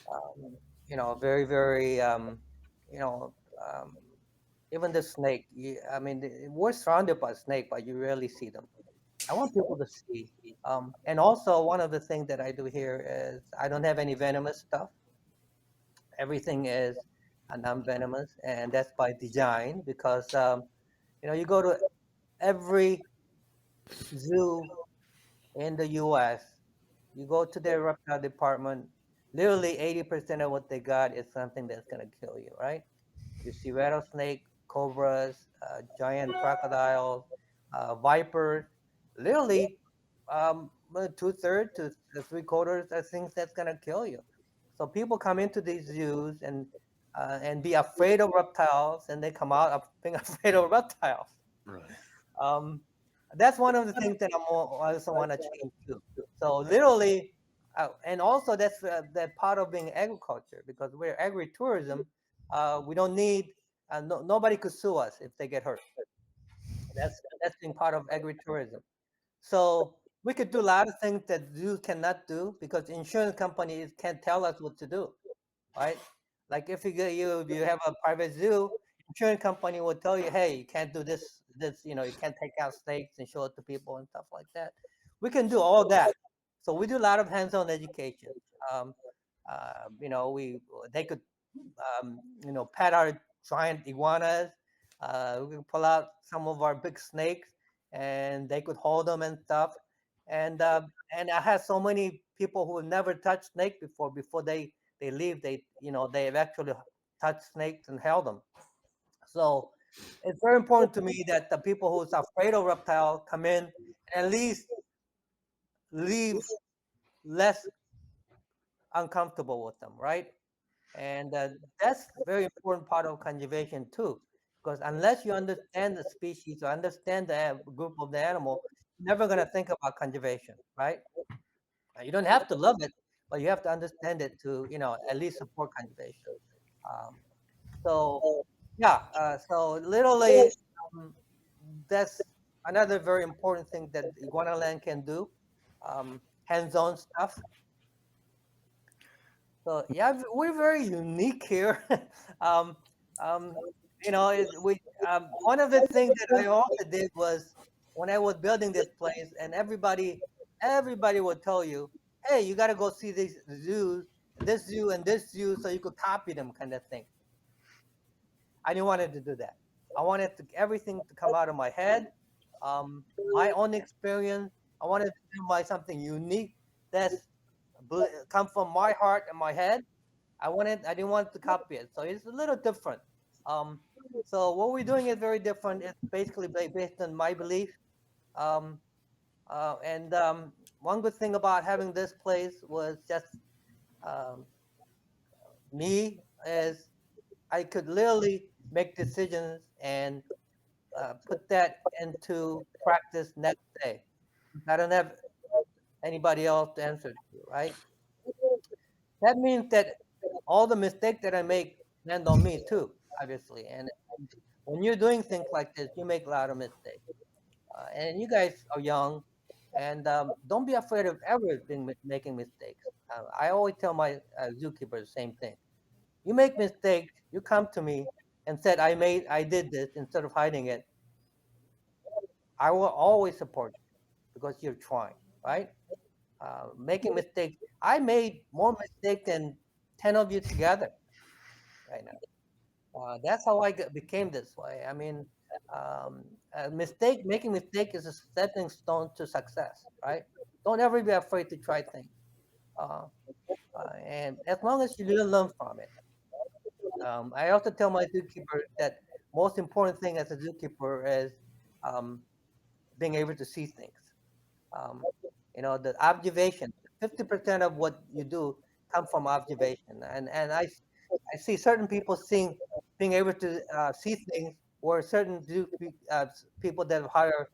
um, very, very, you know, um, even the snake. I mean, we're surrounded by snake, but you rarely see them. I want people to see. And also, one of the things that I do here is I don't have any venomous stuff. Everything is non-venomous, and that's by design, because you go to every zoo in the U.S. You go to their reptile department. Literally, 80% of what they got is something that's gonna kill you, right? You see rattlesnake, cobras, giant crocodiles, vipers. Literally, 2/3 to three-quarters are things that's gonna kill you. So people come into these zoos and be afraid of reptiles, and they come out of being afraid of reptiles. Right. Um, that's one of the things that I also want to change too. So literally, and also that's that part of being agriculture, because we're agritourism. We don't need nobody could sue us if they get hurt. That's being part of agritourism. So we could do a lot of things that zoos cannot do, because insurance companies can't tell us what to do, right? Like if you have a private zoo, insurance company will tell you, hey, you can't do this, you can't take out snakes and show it to people and stuff like that. We can do all that. So we do a lot of hands-on education. Um, we they could pet our giant iguanas. We could pull out some of our big snakes, and they could hold them and stuff. And I have so many people who have never touched snake before. Before they leave, they've actually touched snakes and held them. So it's very important to me that the people who's afraid of reptile come in and at least leave less uncomfortable with them, right? And that's very important part of conservation too, because unless you understand the species or understand the group of the animal, you're never going to think about conservation, right? You don't have to love it, but you have to understand it to, at least support conservation. Um, so yeah, so literally, um, that's another very important thing that IguanaLand can do. Hands-on stuff. So yeah, we're very unique here. um, um, one of the things that I also did was, when I was building this place, and everybody would tell you, hey, you got to go see these zoos, this zoo and this zoo, so you could copy them, kind of thing. I didn't want to do that. I wanted everything to come out of my head, my own experience. I wanted to do something unique that's come from my heart and my head. I didn't want to copy it, so it's a little different. Um, so what we're doing is very different. It's basically based on my belief. Um, and one good thing about having this place was just um, me, is I could literally make decisions and put that into practice next day. I don't have anybody else to answer to, right? That means that all the mistakes that I make land on me too, obviously. And when you're doing things like this, you make a lot of mistakes. And you guys are young. And don't be afraid of ever making mistakes. I always tell my zookeepers the same thing. You make mistakes, you come to me and said, I did this instead of hiding it. I will always support you because you're trying, right? Making mistakes. I made more mistakes than 10 of you together right now. That's how I became this way. I mean, making mistake is a stepping stone to success, right? Don't ever be afraid to try things. Uh, and as long as you learn from it. I also tell my zookeeper that most important thing as a zookeeper is um, being able to see things. Um, the observation. 50% of what you do come from observation, and I see certain people being able to see things, or certain people that hire,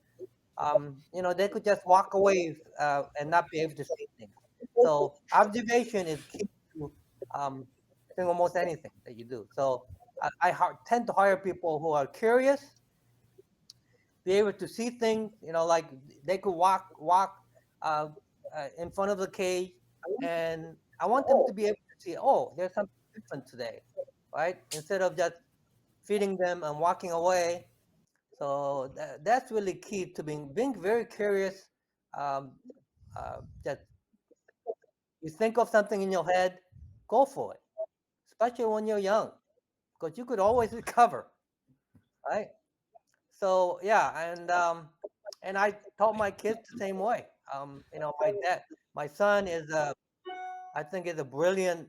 they could just walk away and not be able to see things. So observation is key to um, doing almost anything that you do. So tend to hire people who are curious, be able to see things. Like they could walk uh, in front of the cage, and I want them to be able to see. Oh, there's something different today, right? Instead of just feeding them and walking away. So that's really key to being very curious. Um, that you think of something in your head, go for it, especially when you're young, because you could always recover, right? So yeah, and I taught my kids the same way. My son is I think is a brilliant,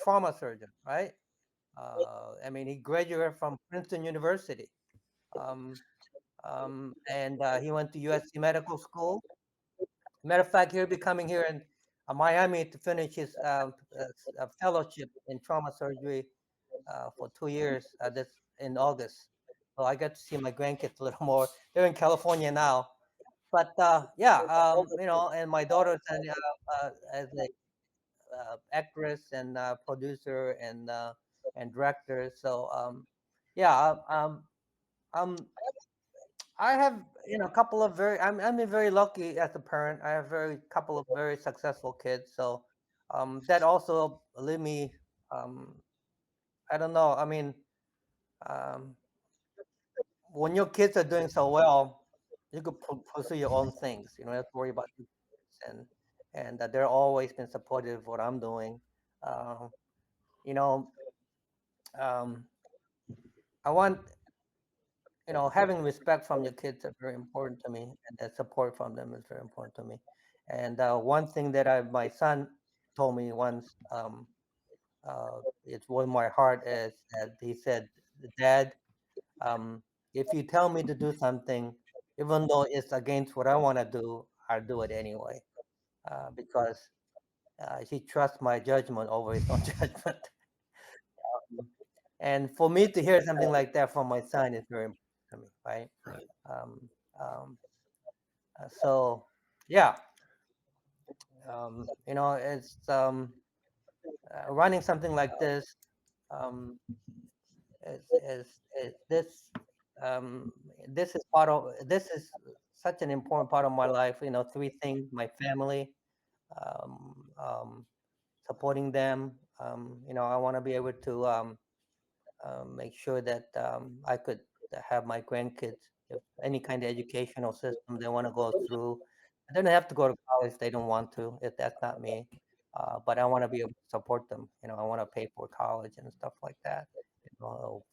trauma surgeon, right? I mean, he graduated from Princeton University, um, and he went to USC Medical School. Matter of fact, he'll be coming here in Miami to finish his fellowship in trauma surgery for 2 years this in August. So I get to see my grandkids a little more. They're in California now, but yeah, and my daughter's as a actress and producer and director. So yeah, um, I have a couple of I'm very lucky as a parent. I have very couple of very successful kids. So that also leave me. Um, I don't know. I mean, um, when your kids are doing so well, you could pursue your own things. You don't have to worry about your kids, and that they're always been supportive of what I'm doing. Uh, you know, um, I want having respect from your kids are very important to me, and that support from them is very important to me. And one thing that my son told me once, it's warmed my heart, is that he said, "Dad, um, if you tell me to do something, even though it's against what I want to do, I'll do it anyway, because he trusts my judgment over his own judgment." And for me to hear something like that from my son is very important to me, right? Right. Um, um, so, yeah, it's running something like this. Um, is um, this is such an important part of my life. Three things: my family, um, um, supporting them. I want to be able to make sure that I could have my grandkids, if any kind of educational system they want to go through. They don't have to go to college if they don't want to, if that's not me. But I want to be able to support them. I want to pay for college and stuff like that.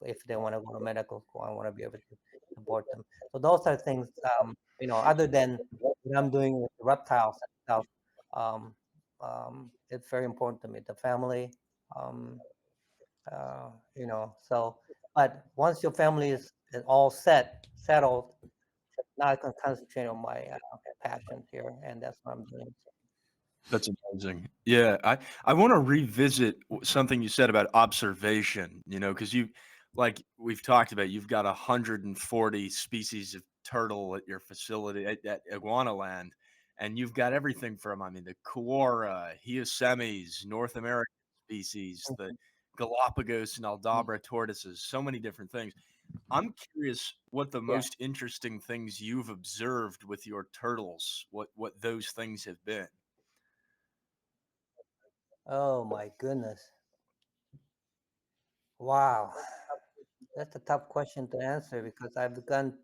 If they want to go to medical school, I want to be able to support them. So those are things, other than what I'm doing with the reptiles and stuff, um, it's very important to me, the family. Um, so, but once your family is all settled, now I can concentrate on my passions here, and that's what I'm doing. That's amazing. Yeah, I wanna revisit something you said about observation, because like we've talked about, you've got 140 species of turtle at your facility at IguanaLand, and you've got everything from, I mean, the koara, Hiosemis, North American species, the Galapagos and Aldabra tortoises, so many different things. I'm curious what the Yeah. most interesting things you've observed with your turtles, what those things have been. Oh my goodness. Wow. That's a tough question to answer because I've done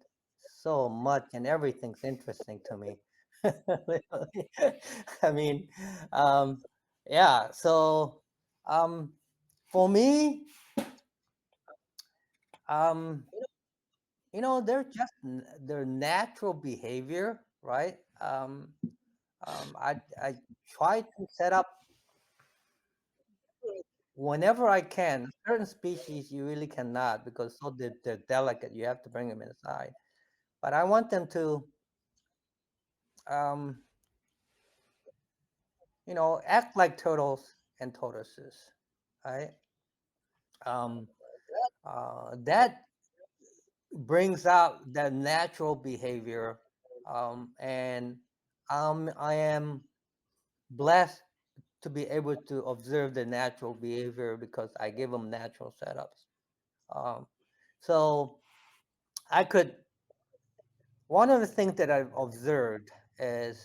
so much and everything's interesting to me. Literally. I mean, um, yeah. So, um, for me, um, they're just their natural behavior, right? I try to set up whenever I can. Certain species you really cannot because so they're delicate. You have to bring them inside. But I want them to, um, act like turtles and tortoises, right? Um, that brings out that natural behavior, and I am blessed to be able to observe the natural behavior because I give them natural setups. Um, so I could. One of the things that I've observed is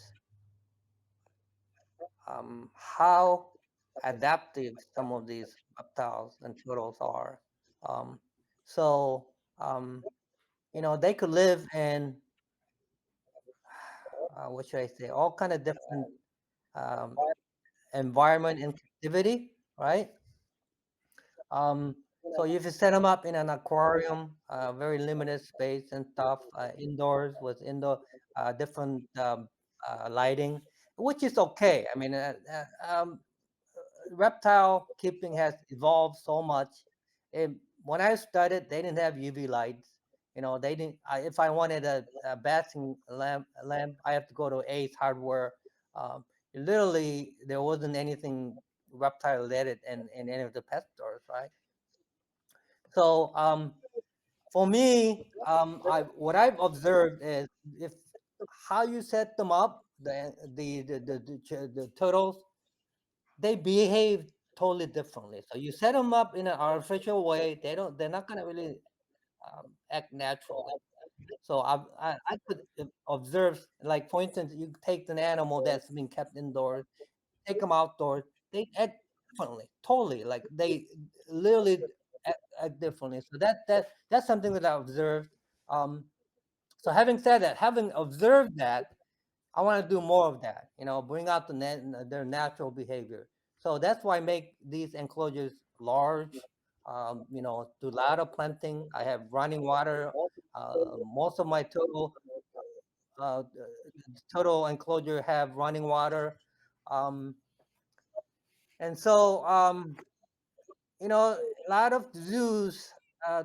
how adaptive some of these reptiles and turtles are. Um, so, um, they could live in, what should I say, all kind of different um, environment and captivity, right? Um, so if you set them up in an aquarium, very limited space and stuff, indoors with indoor different lighting, which is okay. I mean, reptile keeping has evolved so much. It, when I started, they didn't have UV lights. They didn't. If I wanted a basking lamp, I have to go to Ace Hardware. Um, Literally, there wasn't anything reptile related in any of the pet stores, right? So for me, I what I've observed is if how you set them up, the turtles, they behave totally differently. So you set them up in an artificial way, they're not gonna really act naturally. So I could observe, like for instance, you take an animal that's been kept indoors, take them outdoors, they act differently, totally. Like they literally act differently. So that's something that I observed. Um, so having said that, having observed that, I want to do more of that. Bring out their natural behavior. So that's why I make these enclosures large. Do a lot of planting. I have running water. Most of my uh, total enclosure have running water. Um, and so, a lot of zoos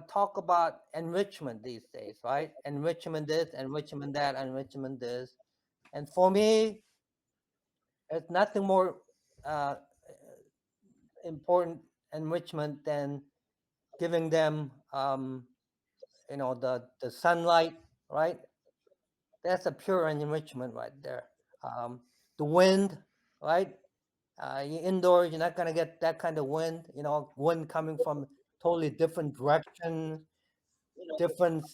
talk about enrichment these days, right? Enrichment this, enrichment that, enrichment this. And for me, it's nothing more uh, important enrichment than giving them, the sunlight, right? That's a pure enrichment right there. Um, the wind, right? Indoors, you're not gonna get that kind of wind. Wind coming from totally different directions, different,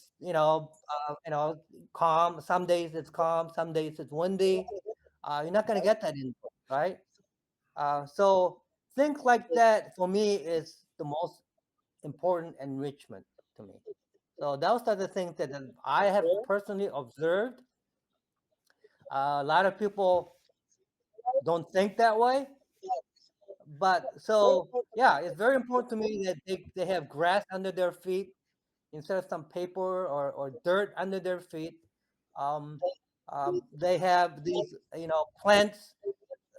calm. Some days it's calm, some days it's windy. You're not gonna get that indoors, right? So things like that for me is the most important enrichment to me. So those are the things that I have personally observed. A lot of people don't think that way, but so yeah, it's very important to me that they have grass under their feet instead of some paper or dirt under their feet. Um, they have these, plants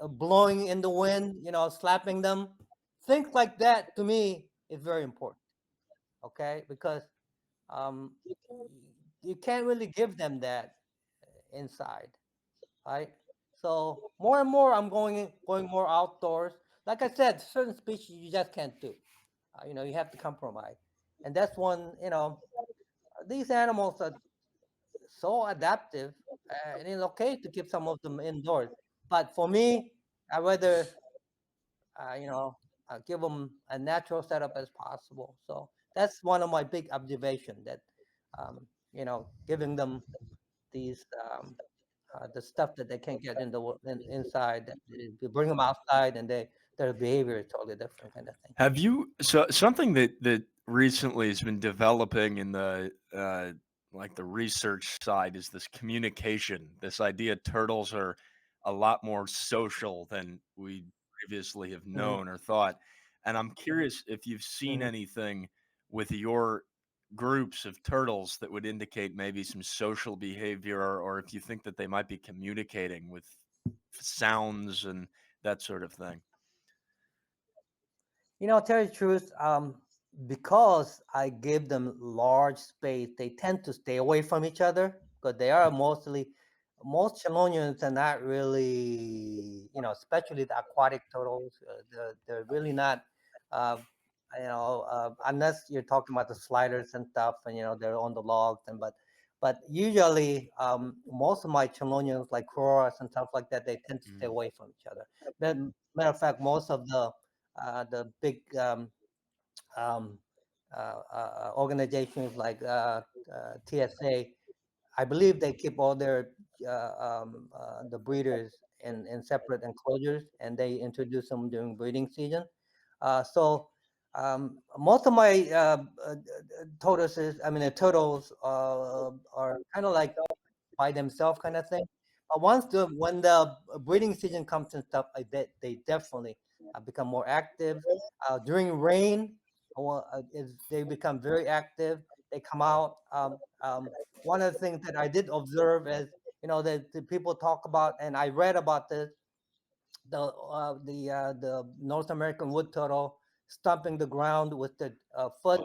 blowing in the wind, slapping them. Things like that to me is very important. Okay, because um, you can't really give them that inside, right? So more and more, I'm going more outdoors. Like I said, certain species you just can't do. You have to compromise, and that's one. These animals are so adaptive, and it's okay to keep some of them indoors. But for me, I rather, uh, you know, give them a natural setup as possible. So that's one of my big observation that giving them these the stuff that they can't get inside. You bring them outside, and their behavior is totally different, kind of thing. Have you so something that recently has been developing in the like the research side is this communication. This idea turtles are a lot more social than we previously have Hmm. known or thought. And I'm curious if you've seen Hmm. anything with your groups of turtles that would indicate maybe some social behavior, or if you think that they might be communicating with sounds and that sort of thing. Tell you the truth, because I give them large space, they tend to stay away from each other because they are most chelonians are not really, especially the aquatic turtles, they're really not, uh, unless you're talking about the sliders and stuff, and they're on the logs, but usually, most of my chelonians, like Croras and stuff like that, they tend to stay Mm. away from each other. But matter of fact, most of the big um, organizations like TSA, I believe they keep all their the breeders in separate enclosures, and they introduce them during breeding season. So most of my tortoises, I mean the turtles, are kind of like by themselves, kind of thing. But when the breeding season comes and stuff, they definitely become more active. During rain, they become very active. They come out. One of the things that I did observe is, that the people talk about, and I read about this, the North American wood turtle stomping the ground with the foot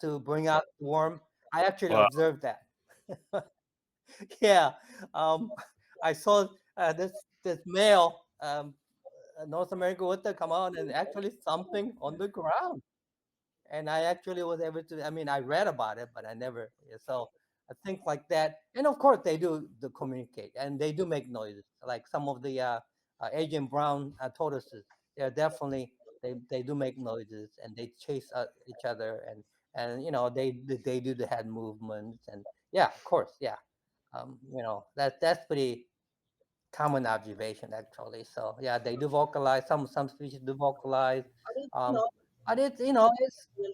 to bring out the worm. I actually Wow. observed that. Yeah, um, I saw this male, North American woodpecker, come out and actually thumping on the ground, and I actually was able to. I mean, I read about it, but I never. Yeah, so I think like that, and of course they do communicate, and they do make noises. Like some of the Asian brown tortoises, they're definitely they do make noises, and they chase each other, and they do the head movements, and yeah, of course, yeah. That's pretty common observation, actually. So yeah, they do vocalize. Some species do vocalize, um, but it's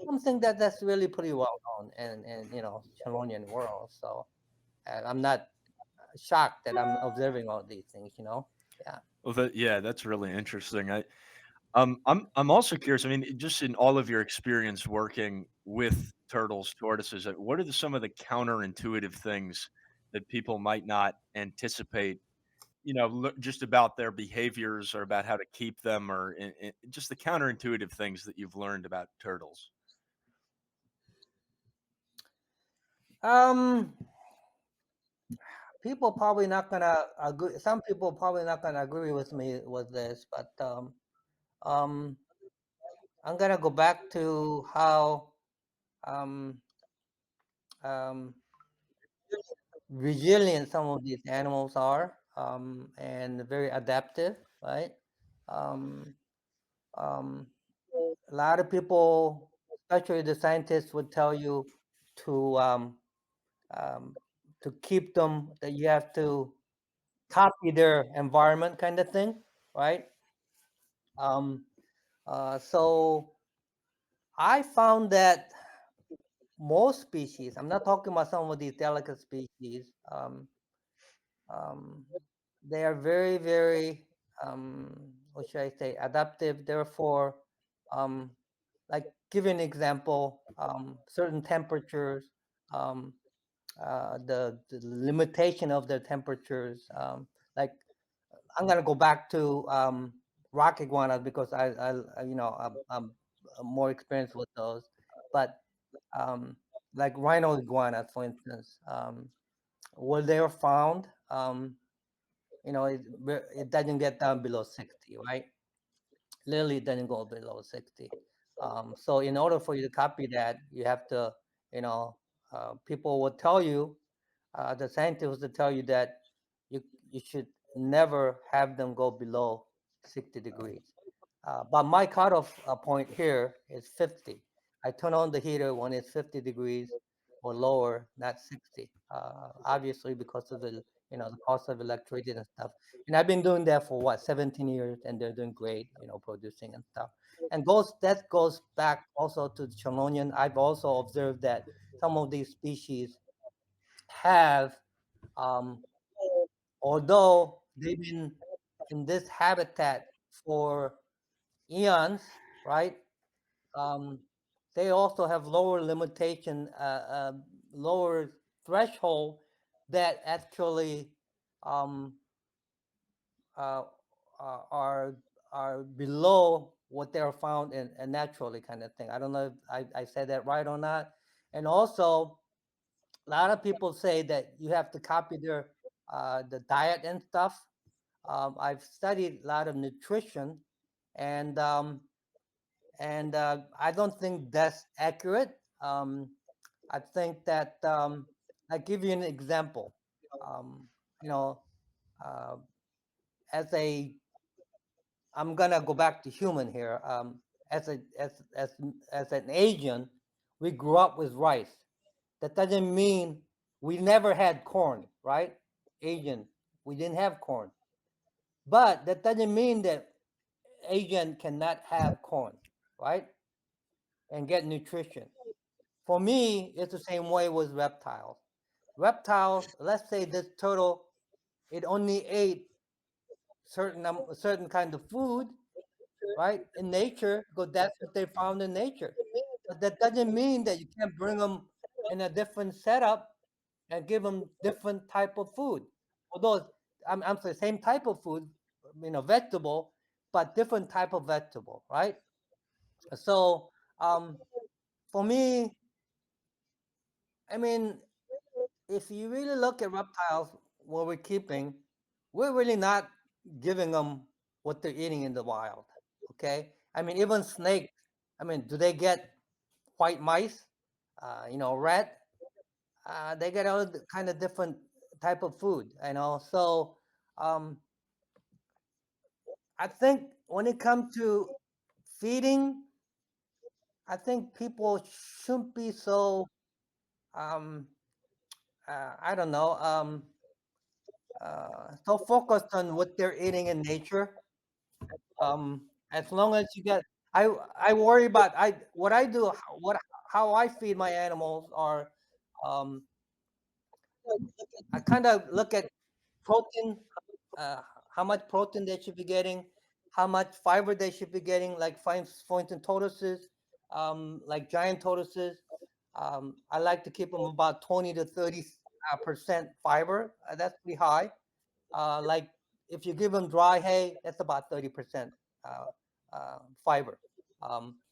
something that's really pretty well known in Chelonian world. So and I'm not shocked that I'm observing all these things. Yeah. Well, yeah, that's really interesting. I'm also curious. I mean, just in all of your experience working with turtles, tortoises, what are some of the counterintuitive things that people might not anticipate? Just about their behaviors or about how to keep them, or just the counterintuitive things that you've learned about turtles. Um, people probably not gonna agree. Some people probably not gonna agree with me with this, but um, I'm gonna go back to how um, um, resilient some of these animals are, and very adaptive, right? Um, um, a lot of people, especially the scientists, would tell you to um, to keep them, that you have to copy their environment, kind of thing, right? Um, so I found that most species, I'm not talking about some of these delicate species, um, they are very, very, what should I say, adaptive. Therefore, um, like give you an example, certain temperatures, um, the limitation of the temperatures, like I'm gonna go back to rock iguanas because I'm more experienced with those, but um, like rhino iguanas, for instance, where they are found, it doesn't get down below 60, right? Literally it doesn't go below 60. So in order for you to copy that, you have to, you know, people will tell you, the scientists will tell you that you should never have them go below 60 degrees. But my cutoff point here is 50. I turn on the heater when it's 50 degrees or lower, not 60. Obviously, because of the cost of electricity and stuff. And I've been doing that for what 17 years, and they're doing great, producing and stuff. And that goes back also to the chelonian. I've also observed that some of these species have, um, although they've been in this habitat for eons, right? Um, they also have lower limitation, lower threshold that actually, um, uh, are below what they're found in naturally, kind of thing. I don't know if I said that right or not. And also, a lot of people say that you have to copy their the diet and stuff. I've studied a lot of nutrition, and I don't think that's accurate. I think that, I give you an example. Um, you know, uh, as a I'm gonna go back to human here. As an Asian, we grew up with rice. That doesn't mean we never had corn, right? Asian, we didn't have corn, but that doesn't mean that Asian cannot have corn, right? And get nutrition. For me, it's the same way with reptiles. Reptiles, let's say this turtle, it only ate certain kind of food, right? In nature, because that's what they found in nature. But that doesn't mean that you can't bring them in a different setup and give them different type of food. Although I'm saying same type of food, vegetable, but different type of vegetable, right? So, for me, I mean, if you really look at reptiles, what we're keeping, we're really not giving them what they're eating in the wild. Okay, I mean, even snakes. I mean, do they get white mice? Rat. They get all the kind of different type of food. So, um, I think when it comes to feeding, I think people shouldn't be so, um, I don't know, so focused on what they're eating in nature. As long as you get, I worry about what I do, how I feed my animals are, um, I kind of look at protein, uh, how much protein they should be getting, how much fiber they should be getting, like for instance, tortoises, like giant tortoises. I like to keep them about 20 to 30% fiber. That's pretty high. Like if you give them dry hay, that's about 30% uh, fiber.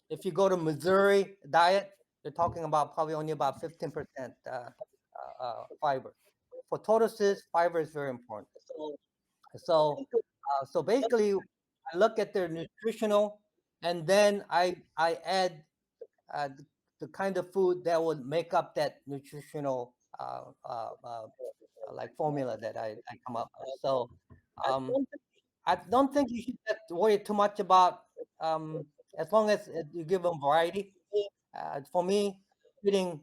If you go to Missouri diet, they're talking about probably only about 15% fiber. For tortoises, fiber is very important. So basically, I look at their nutritional, and then I add the kind of food that would make up that nutritional, like formula that I come up with. So, um, I don't think you should worry too much about, as long as you give them variety. For me, feeding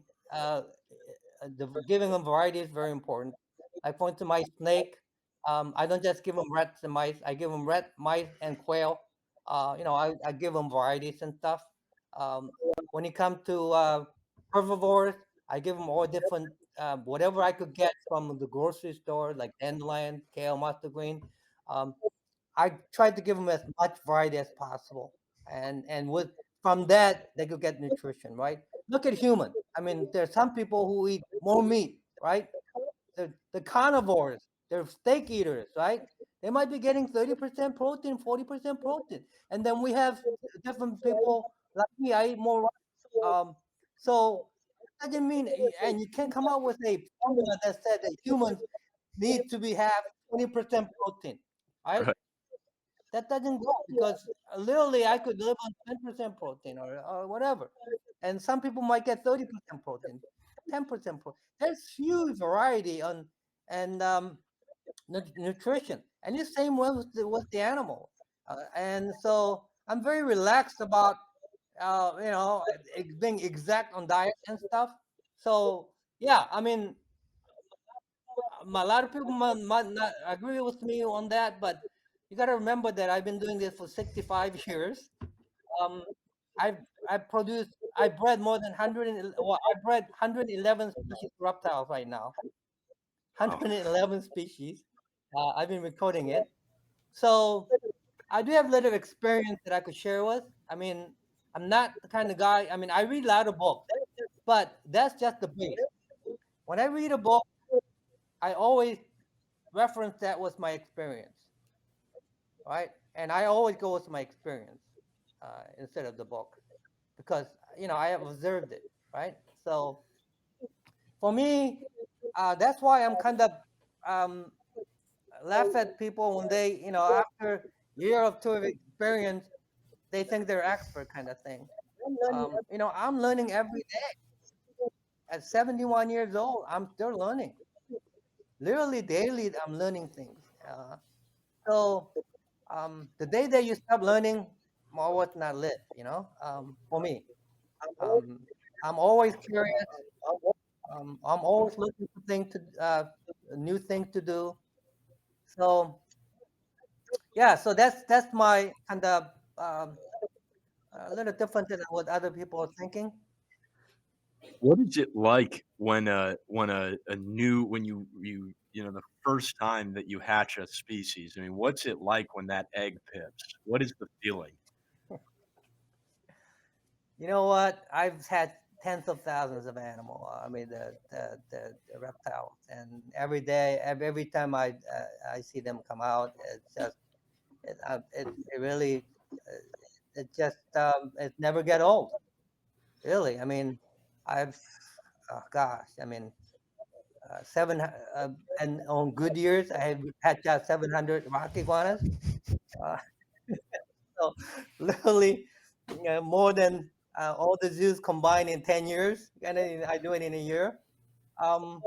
giving them variety is very important. Like for instance, my snake, I don't just give them rats and mice. I give them rat, mice, and quail. I give them varieties and stuff. Um, when it comes to herbivores, I give them all different, whatever I could get from the grocery store, like dandelion, kale, mustard green. Um, I tried to give them as much variety as possible, and with from that they could get nutrition, right? Look at human. I mean, there's some people who eat more meat, right? The carnivores, they're steak eaters, right? They might be getting 30% protein, 40% protein, and then we have different people like me. I eat more rice. So that doesn't mean, and you can't come up with a formula that said that humans need to be have 20% protein, right? Right. That doesn't go because literally I could live on 10% protein or whatever. And some people might get 30% protein, 10% protein. There's huge variety on and nutrition. And the same way with the animal. And so I'm very relaxed about being exact on diet and stuff. So yeah, I mean, a lot of people might not agree with me on that, but you got to remember that I've been doing this for 65 years. Um, I've I bred more than 100. Well, I bred 111 species of reptiles right now. Wow. 111 species. I've been recording it. So I do have a little experience that I could share with. I mean, I'm not the kind of guy. I mean, I read a lot of books, but that's just the base. When I read a book, I always reference that with my experience, right? And I always go with my experience instead of the book because I have observed it, right? So for me, that's why I'm kind of um, laugh at people when they, after year or two of experience, they think they're expert kind of thing. I'm learning every day. At 71 years old, I'm still learning. Literally daily, I'm learning things. So the day that you stop learning, more what not live. For me, um, I'm always curious. I'm always looking for new things to do. So yeah, so that's my kind of a little different than what other people are thinking. What is it like when a new when the first time that you hatch a species? I mean, what's it like when that egg pips? What is the feeling? You know what? I've had tens of thousands of animal. I mean the reptiles, and every day, every time I see them come out, it's just it really it just it never get old. Really, I mean, I've oh gosh, I mean seven and on good years I have hatched out 700 rock iguanas. Uh, so literally more than all the zoos combined in 10 years. And I do it in a year. Um,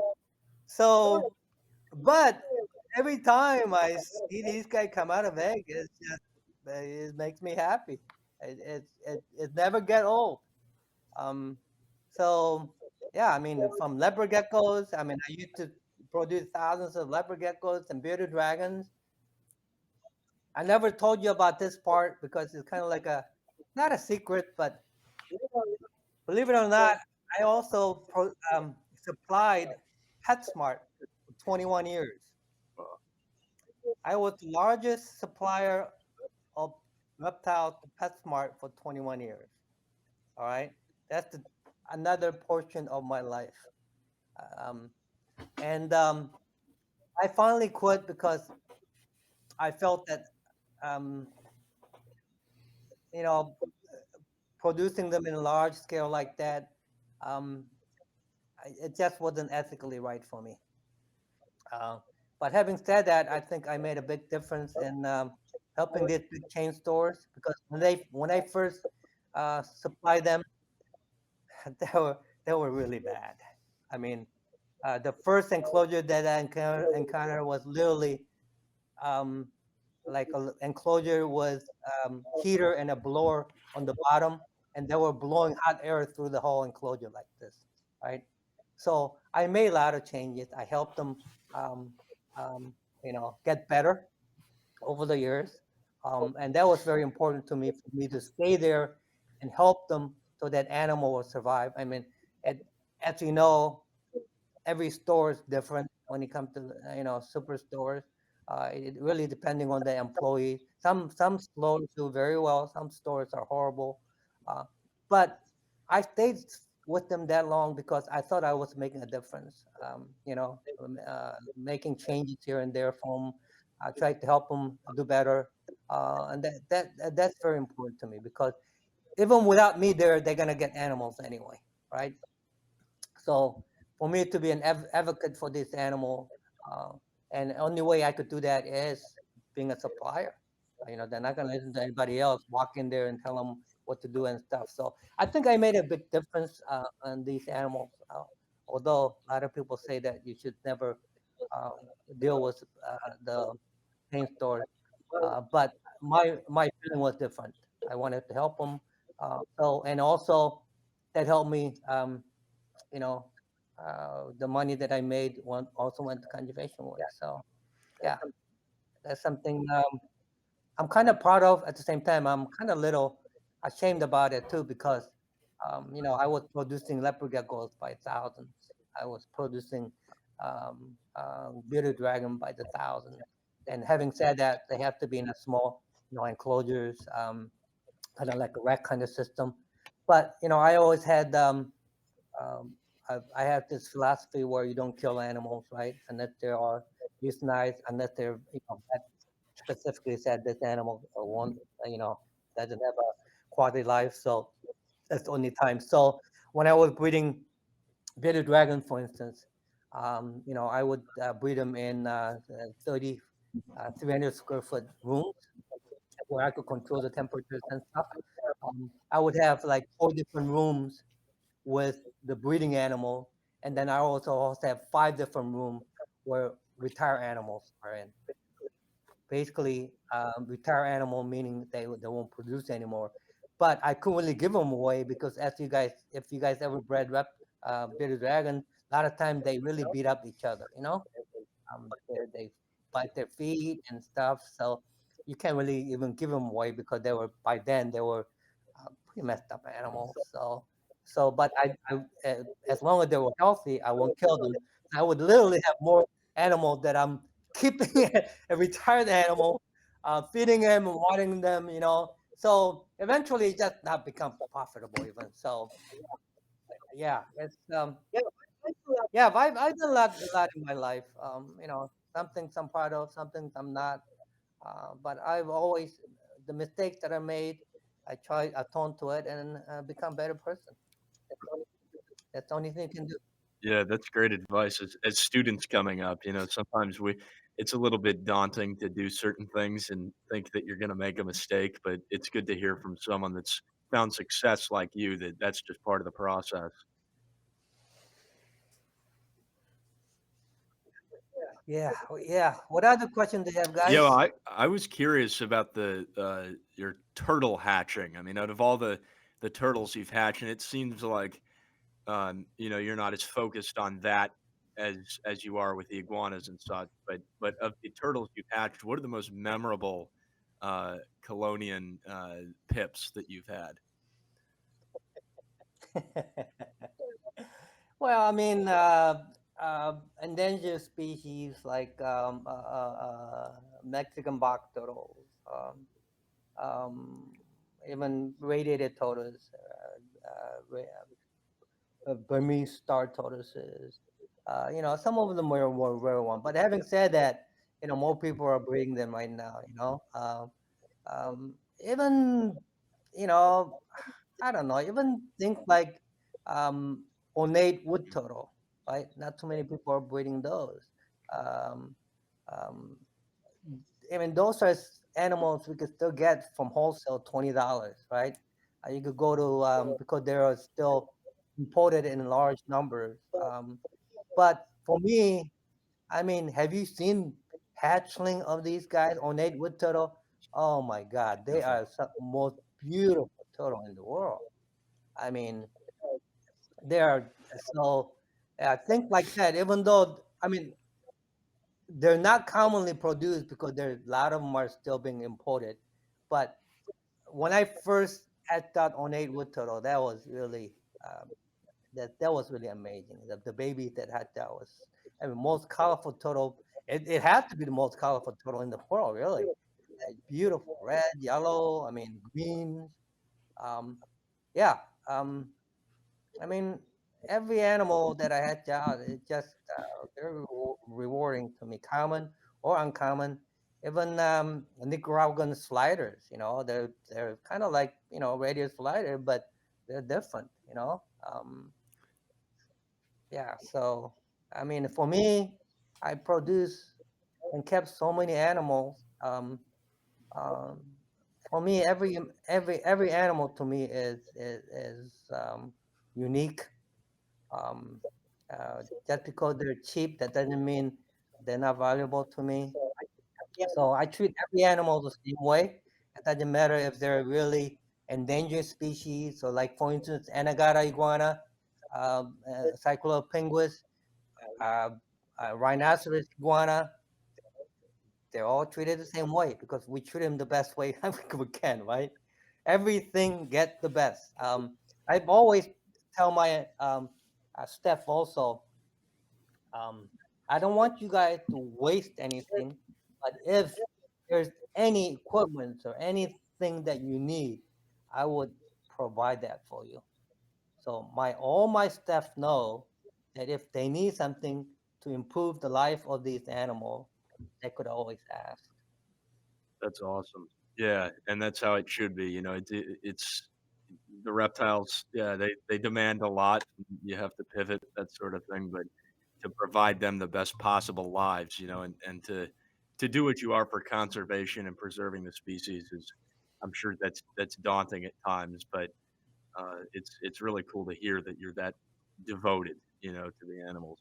so, but every time I see these guys come out of egg, it makes me happy. It never get old. Um, so yeah, I mean, from leopard geckos, I mean, I used to produce thousands of leopard geckos and bearded dragons. I never told you about this part because it's kind of like not a secret, but believe it or not, I also supplied PetSmart for 21 years. I was the largest supplier of reptiles to PetSmart for 21 years. All right, that's another portion of my life. Um, and I finally quit because I felt that um, you know producing them in a large scale like that, um, it just wasn't ethically right for me. Uh, but having said that, I think I made a big difference in helping these big chain stores because when I first supplied them, they were they were really bad. I mean, the first enclosure that I encountered was literally um, like an enclosure with heater and a blower on the bottom, and they were blowing hot air through the whole enclosure like this, right? So I made a lot of changes. I helped them, um, um, get better over the years, and that was very important to me for me to stay there and help them so that animal will survive. I mean, it, as you know, every store is different when it comes to superstores. It really depending on the employee. Some stores do very well. Some stores are horrible. Uh, but I stayed with them that long because I thought I was making a difference. Making changes here and there for them. I tried to help them do better, and that's very important to me because even without me there, they're gonna get animals anyway, right? So for me to be an advocate for this animal, uh, and the only way I could do that is being a supplier. They're not gonna listen to anybody else. Walk in there and tell them what to do and stuff. So I think I made a big difference on these animals. Although a lot of people say that you should never uh, deal with the pain stores, but my feeling was different. I wanted to help them. So and also that helped me. You know, the money that I made also went to conservation work. So yeah, that's something I'm kind of proud of. At the same time, I'm kind of little ashamed about it too because I was producing leopard geckos by thousands. I was producing bearded dragon by the thousands. And having said that, they have to be in a small, enclosures, kind of like a rack kind of system. But I always had um, I have this philosophy where you don't kill animals, right? Unless they are euthanized, unless they're, that specifically said this animal won't, doesn't have a quality life. So that's the only time. So when I was breeding bearded dragon, for instance, I would breed them in 30, 300 square foot rooms where I could control the temperatures and stuff. I would have like 4 different rooms with the breeding animal, and then I also have 5 different rooms where retired animals are in. Basically, retired animal meaning they won't produce anymore. But I couldn't really give them away because if you guys ever bred bearded dragon, a lot of times they really beat up each other. They bite their feet and stuff. So you can't really even give them away because by then they were pretty messed up animals. But as long as they were healthy, I won't kill them. I would literally have more animals that I'm keeping a retired animal, feeding them and watering them. So eventually, it just not become profitable even. So yeah, it's yeah, I've done a lot in my life. Some things I'm proud of, some things I'm not. But I've always the mistakes that I made, I try atone to it and become a better person. That's the only thing you can do. Yeah, that's great advice. As students coming up, sometimes it's a little bit daunting to do certain things and think that you're going to make a mistake, but it's good to hear from someone that's found success like you that that's just part of the process. Yeah, yeah. What other questions do you have, Yeah, well, guys? I was curious about the your turtle hatching. I mean, out of all the turtles you've hatched, and it seems like you're not as focused on that as you are with the iguanas and such. But of the turtles you've hatched, what are the most memorable Chelonian pips that you've had? Well, I mean, endangered species like Mexican box turtles, um, even radiated tortoise, Burmese star tortoises. Some of them were rare one. But having said that, more people are breeding them right now. Even you know, I don't know. Even things like um, ornate wood turtle, right? Not too many people are breeding those. Um, um, I mean, those are animals we could still get from wholesale $20, right? You could go to because they are still imported in large numbers. But for me, I mean, have you seen hatchling of these guys, ornate wood turtle? Oh my God, they are some most beautiful turtle in the world. I mean, they are so. I think like that. Even though I mean, they're not commonly produced because there a lot of them are still being imported. But when I first had that ornate wood turtle, that was really um, that was really amazing. The baby that had that was, I mean, most colorful turtle. It had to be the most colorful turtle in the world, really. Beautiful, red, yellow. I mean, greens. Um, yeah. Um, I mean, every animal that I had out, it just very rewarding to me, common or uncommon. Even Nicaraguan sliders, they're kind of like radio slider, but they're different. Yeah. So I mean, for me, I produce and kept so many animals. Um, for me, every animal to me is unique. Um, just because they're cheap, that doesn't mean they're not valuable to me. So I treat every animal the same way. It doesn't matter if they're really endangered species. So, like for instance, Anagata iguana, Cyclopinguis, uh, rhinoceros iguana, they're all treated the same way because we treat them the best way we can, right? Everything get the best. I've always tell my staff also, um, I don't want you guys to waste anything, but if there's any equipment or anything that you need, I would provide that for you. So all my staff know that if they need something to improve the life of these animals, they could always ask. That's awesome. Yeah, and that's how it should be, it's the reptiles, yeah, they demand a lot, you have to pivot, that sort of thing, but to provide them the best possible lives, and to do what you are for conservation and preserving the species is I'm sure that's daunting at times, but, it's really cool to hear that you're that devoted, to the animals.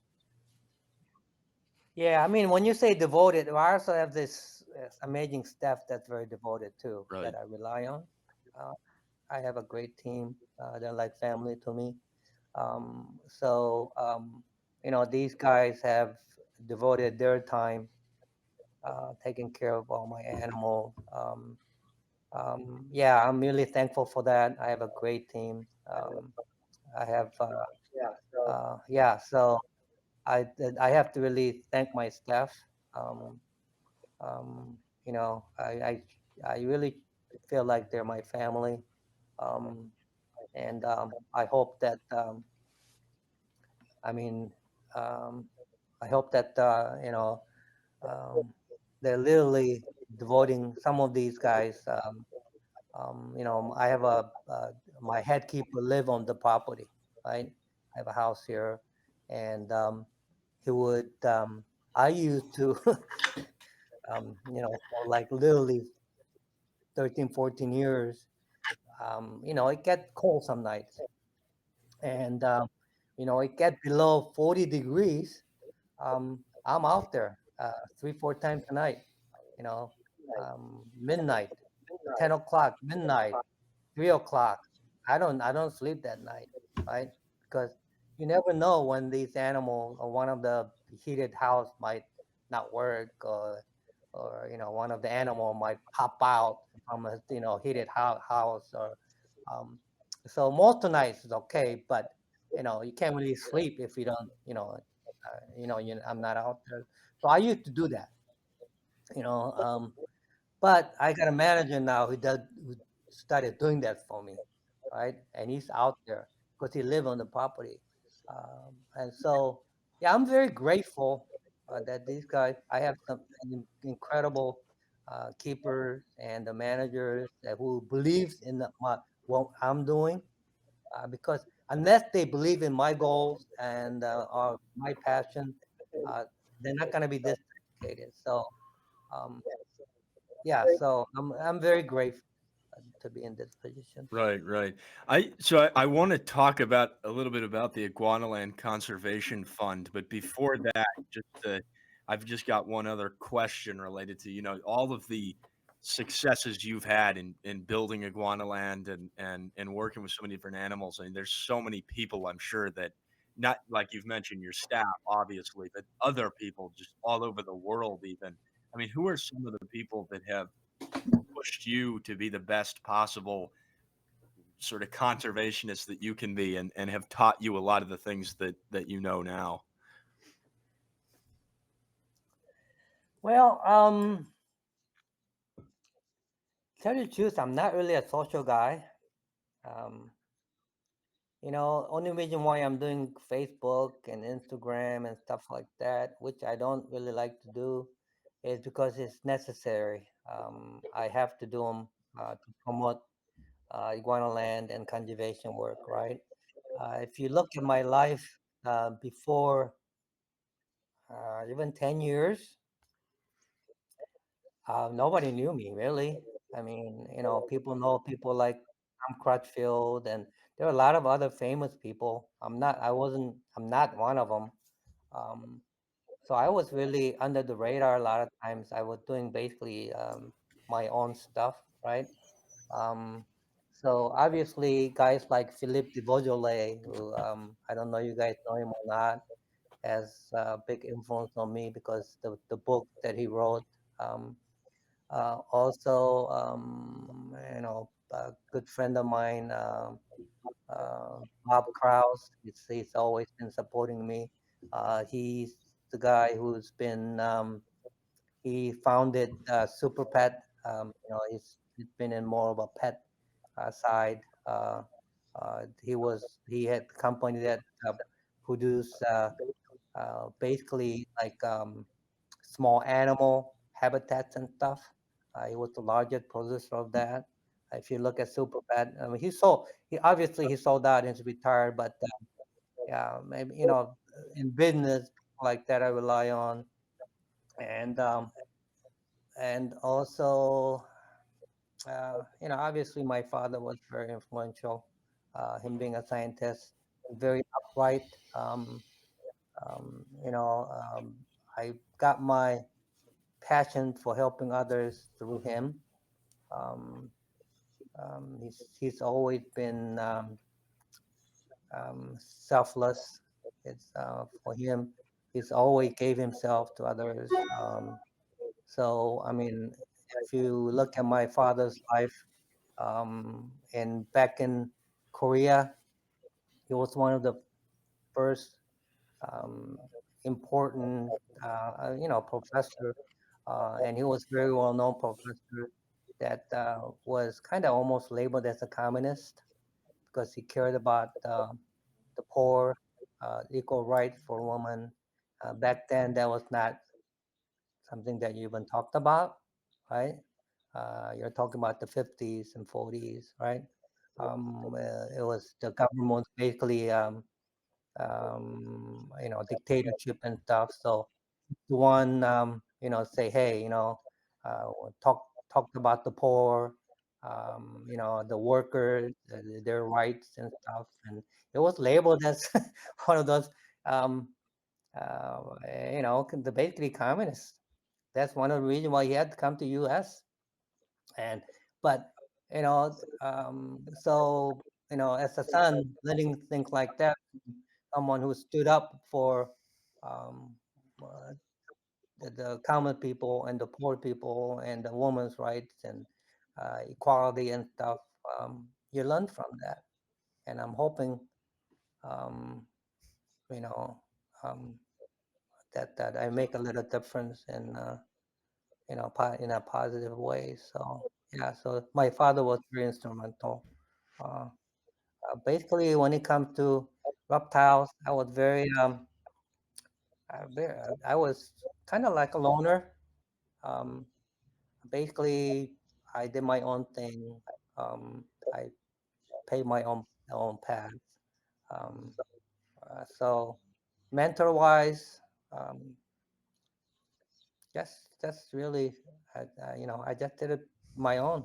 Yeah, I mean, when you say devoted, I also have this amazing staff that's very devoted too, that Right. I rely on. Uh, I have a great team. They're like family to me. So, these guys have devoted their time taking care of all my animals. Yeah, I'm really thankful for that. I have a great team. I have, yeah, so I have to really thank my staff. Um, um, you know, I really feel like they're my family. Um, and I hope that, I mean, um, I hope that, um, they're literally devoting some of these guys. I have my head keeper live on the property, right? I have a house here, and he would. I used to, for like literally 13, 14 years. It get cold some nights, and it get below 40 degrees. I'm out there 3, 4 times a night. Midnight, 10 o'clock, midnight, 3 o'clock. I don't sleep that night, right? Because you never know when these animals or one of the heated house might not work, or one of the animal might pop out from a heated house, or um, so most of nights is okay, but you can't really sleep if you don't I'm not out there. So I used to do that, you know. But I got a manager now who started doing that for me, right? And he's out there because he live on the property, and so yeah, I'm very grateful that these guys. I have some incredible keepers and the managers who believes in what I'm doing, because unless they believe in my goals and or my passion, uh, they're not going to be this dedicated. So. Um, yeah, so I'm very grateful to be in this position. Right, right. I want to talk about a little bit about the IguanaLand Conservation Fund, but before that, I've just got one other question related to all of the successes you've had in building IguanaLand and working with so many different animals. I mean, there's so many people I'm sure that not like you've mentioned your staff, obviously, but other people just all over the world, even. I mean, who are some of the people that have pushed you to be the best possible sort of conservationist that you can be and have taught you a lot of the things that you know now? Well, tell you the truth, I'm not really a social guy. Um, only reason why I'm doing Facebook and Instagram and stuff like that, which I don't really like to do, is because it's necessary. I have to do them to promote iguana land and conservation work, right? If you look at my life before even 10 years, nobody knew me really. I mean, people know people like Tom Crutchfield, and there are a lot of other famous people. I'm not one of them. Um, so I was really under the radar a lot of times. I was doing basically my own stuff, right? Um, So obviously, guys like Philippe de Beaujolais, who I don't know you guys know him or not, has a big influence on me because the book that he wrote. Um, Also, a good friend of mine, Bob Kraus. He's always been supporting me. He's the guy who's been he founded Super Pet. He's been in more of a pet side. He had a company that produced basically like small animal habitats and stuff. He was the largest producer of that. If you look at Super Pet, I mean, he sold out and he's retired, but yeah, maybe in business like that, I rely on, and um, and also obviously my father was very influential. Him being a scientist, very upright. Um, you know, um, I got my passion for helping others through him. Um, he's always been selfless. It's for him. He's always gave himself to others. So I mean, if you look at my father's life, and back in Korea, he was one of the first um, important, professor, and he was very well known professor that was kind of almost labeled as a communist because he cared about the poor, equal right for women. Back then, that was not something that you even talked about, right? You're talking about the 50s and 40s, right? It was the government was basically, dictatorship and stuff. So the one, say, hey, uh, talk talked about the poor, the workers, their rights and stuff, and it was labeled as one of those, um, uh, the basically communists. That's one of the reasons why he had to come to U.S. And but so as a son, learning things like that, someone who stood up for um, uh, the common people and the poor people and the women's rights and equality and stuff. You learn from that, and I'm hoping, um, you know, um, that I make a little difference in a positive way. So yeah, so my father was very instrumental. Uh, Basically, when it comes to reptiles, I was I was kind of like a loner. Um, Basically, I did my own thing. I paid my own path. Um, so mentor-wise, um, just really, I just did it my own.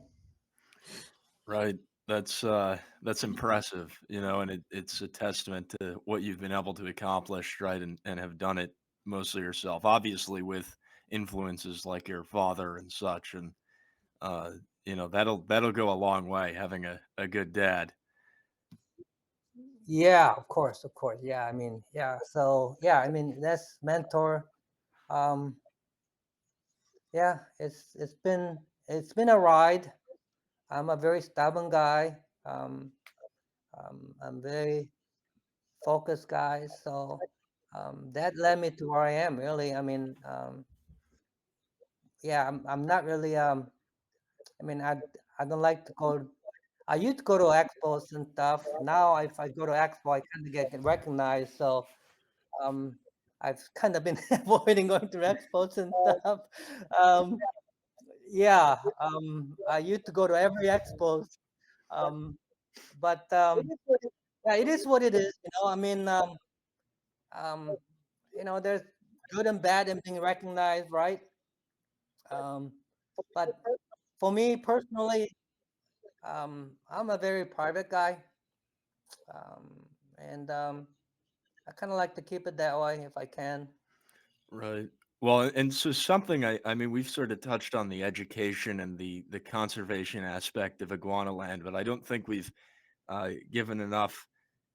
Right. That's impressive, and it's a testament to what you've been able to accomplish, right? And have done it mostly yourself, obviously with influences like your father and such. And uh, that'll go a long way, having a good dad. Yeah, of course. Yeah, I mean, yeah. So yeah, I mean, that's mentor. Um, yeah, it's been a ride. I'm a very stubborn guy. Um, I'm very focused guy. So that led me to where I am. Really, I mean, yeah, I'm not really. I mean, I don't like to go. I used to go to expos and stuff. Now, if I go to expo, I kind of get recognized. So um, I've kind of been avoiding going to expos and stuff. Um, yeah, I used to go to every expo, um, but yeah, it is what it is. I mean, um, there's good and bad in being recognized, right? Um, but for me personally, I'm a very private guy, um, and I kind of like to keep it that way if I can. Right. Well, and so something I mean, we've sort of touched on the education and the conservation aspect of IguanaLand, but I don't think we've given enough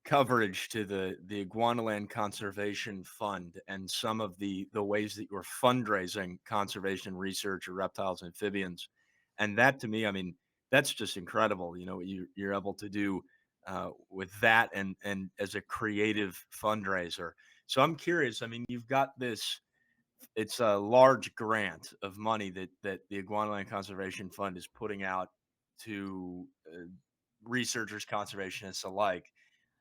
coverage to the IguanaLand Conservation Fund and some of the ways that you're fundraising conservation research or reptiles, amphibians, and that to me, I mean, that's just incredible. You know, what you're able to do with that and as a creative fundraiser. So I'm curious. I mean, you've got this. It's a large grant of money that the IguanaLand Conservation Fund is putting out to researchers, conservationists alike.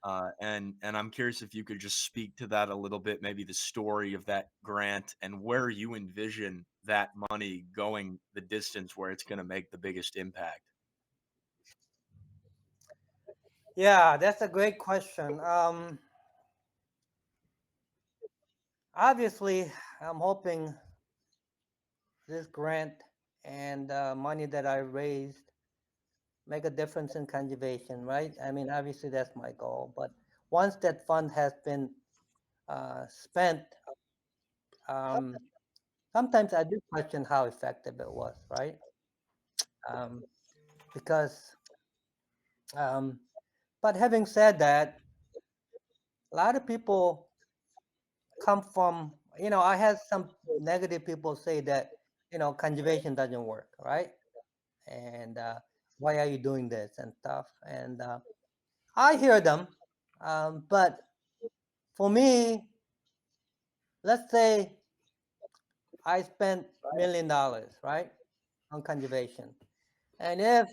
And I'm curious if you could just speak to that a little bit, maybe the story of that grant and where you envision that money going the distance where it's going to make the biggest impact. Yeah, that's a great question. Obviously, I'm hoping this grant and money that I raised make a difference in conservation, right? I mean, obviously that's my goal. But once that fund has been spent, um, sometimes I do question how effective it was, right? Um, because, um, but having said that, a lot of people come from, I had some negative people say that, conservation doesn't work, right? And why are you doing this and stuff? And I hear them, but for me, let's say I spent $1 million, right, on conservation, and if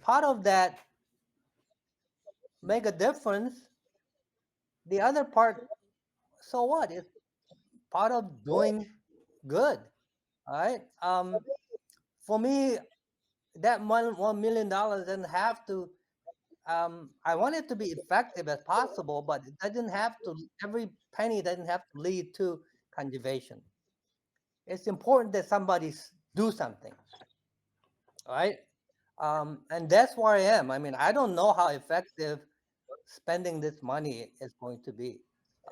part of that make a difference, the other part, so what? It's part of doing good, right? For me, that $1 million doesn't have to. I want it to be effective as possible, but it doesn't have to. Every penny doesn't have to lead to conservation. It's important that somebody do something, right? And that's where I am. I mean, I don't know how effective spending this money is going to be,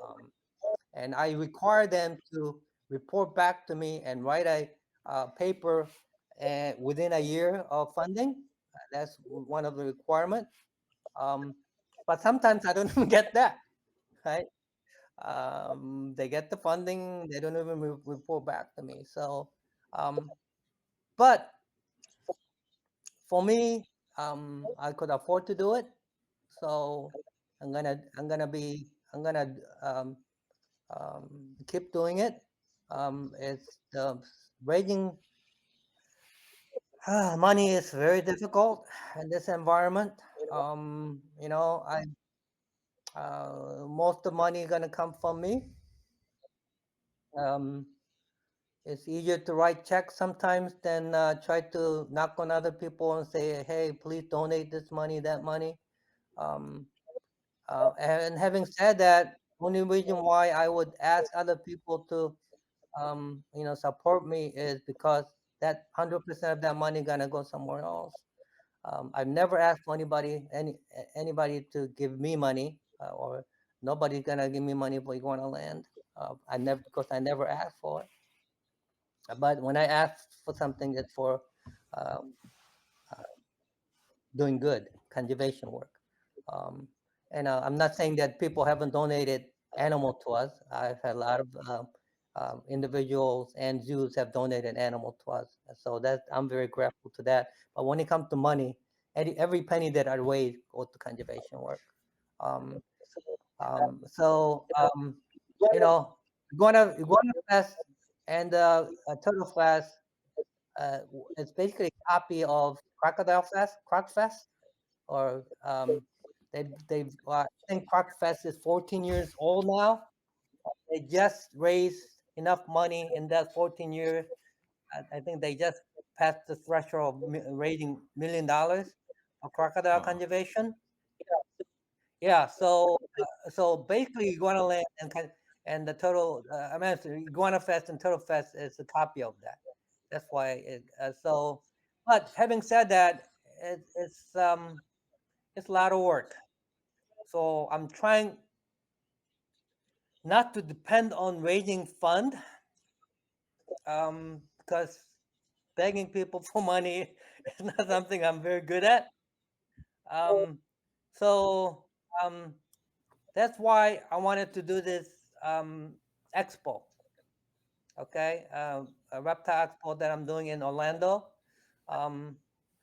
um, and I require them to report back to me and write a paper within a year of funding. That's one of the requirements. Um, but sometimes I don't even get that, right? They get the funding, they don't even report back to me. So, um, but for me, I could afford to do it, so I'm gonna keep doing it. It's raising money is very difficult in this environment. I most of the money gonna come from me. Um, it's easier to write checks sometimes than try to knock on other people and say, "Hey, please donate this money, that money." Um, and having said that, only reason why I would ask other people to, support me is because that 100% of that money gonna go somewhere else. I've never asked for anybody to give me money, or nobody's gonna give me money for IguanaLand. I never because I never asked for it. But when I ask for something, it's for uh, doing good conservation work. Um, and I'm not saying that people haven't donated animal to us. I've had a lot of individuals and zoos have donated animal to us, so that I'm very grateful to that. But when it comes to money, every penny that I raise goes to conservation work. Um, so you know, Iguana Fest and Turtle Fest. It's basically a copy of Crocodile Fest, Croc Fest, or I think Croc Fest is 14 years old now. They just raised enough money in that 14 years. I think they just passed the threshold of raising $1 million for crocodile Wow. conservation. Yeah, so basically, IguanaLand and the Turtle, I mean, Iguana Fest and Turtle Fest is a copy of that. That's why so. But having said that, it's a lot of work. So I'm trying not to depend on raising fund because begging people for money is not something I'm very good at. Um, so um, that's why I wanted to do this expo. Okay, a reptile expo that I'm doing in Orlando. Um,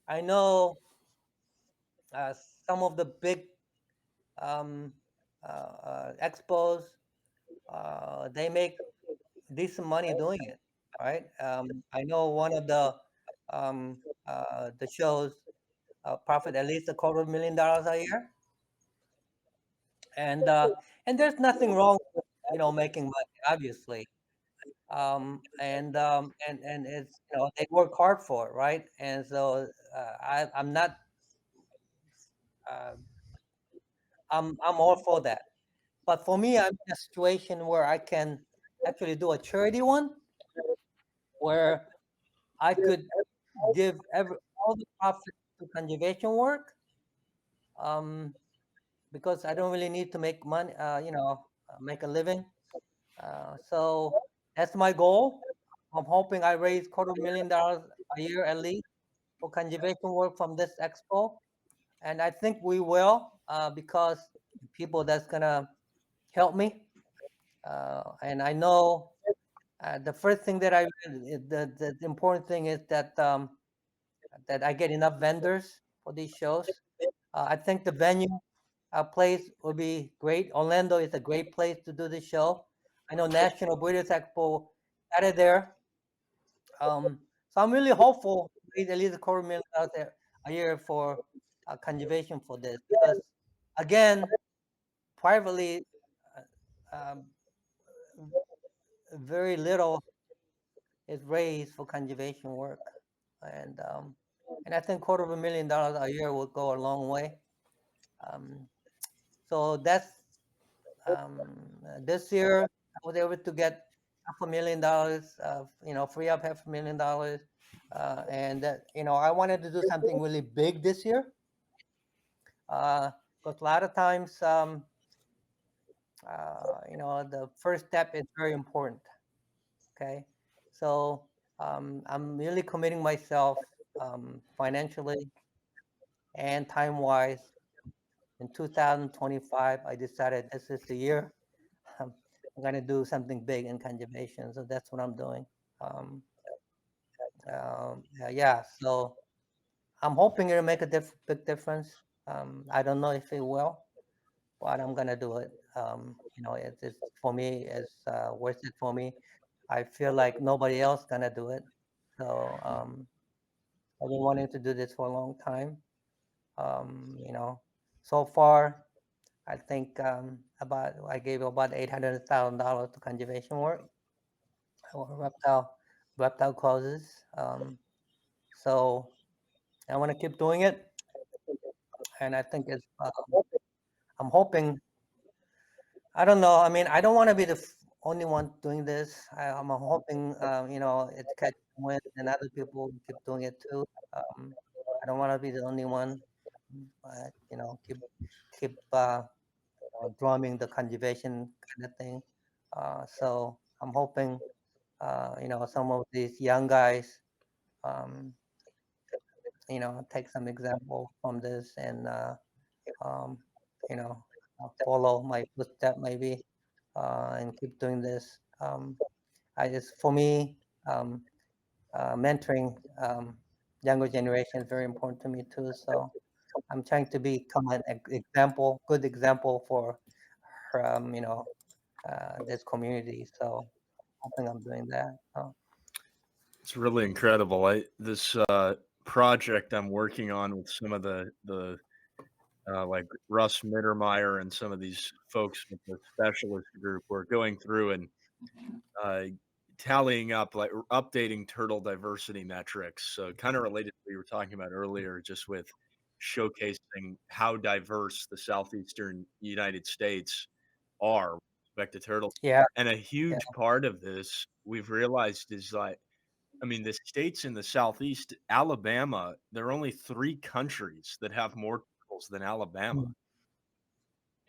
I know uh, some of the big um, expos, they make decent money doing it, right? I know one of the shows profit at least $250,000 a year, and uh, and there's nothing wrong with making money, obviously. And it's they work hard for it, right? And so I'm not uh, I'm all for that. But for me, I'm in a situation where I can actually do a charity one where I could give all the profit to conservation work, um, because I don't really need to make money, make a living. So that's my goal. I'm hoping I raise $250,000 a year at least for conservation work from this expo, and I think we will, because people that's gonna help me, and I know the first thing that the important thing is that I get enough vendors for these shows. I think the venue place would be great. Orlando is a great place to do the show. I know National Breeders' Expo out of there. So I'm really hopeful to raise at least $250,000 a year for conservation for this, because again, privately, um, very little is raised for conservation work, and I think $250,000 a year will go a long way. Um, so that's this year I was able to get $500,000, free up $500,000, and that I wanted to do something really big this year, because a lot of times the first step is very important. Okay, so I'm really committing myself financially and time wise. In 2025, I decided this is the year I'm going to do something big in conservation. So that's what I'm doing. Um, yeah, so I'm hoping it'll make a big difference. I don't know if it will, but I'm going to do it. It's for me, it's worth it for me. I feel like nobody else going to do it. So I've been wanting to do this for a long time. So far, I think I gave about $800,000 to conservation work or reptile causes. So I want to keep doing it, and I think it's. I'm hoping. I don't know. I mean, I don't want to be the only one doing this. I'm hoping, it catches wind and other people keep doing it too. I don't want to be the only one. But, keep drumming the conservation kind of thing. So I'm hoping, some of these young guys, um, take some example from this and, um, follow my footstep maybe, and keep doing this. For me, um, mentoring younger generation is very important to me too. So I'm trying to become an good example for, this community. So hoping I'm doing that. It's really incredible. This project I'm working on with some of the like Russ Mittermeier and some of these folks with the specialist group, we're going through and uh, tallying up, like updating turtle diversity metrics. So kind of related to what you were talking about earlier, just with showcasing how diverse the southeastern United States are with respect to turtles. Yeah, And a yeah. huge part of this we've realized is like, I mean, the states in the Southeast, Alabama, there are only 3 countries that have more turtles than Alabama. Mm.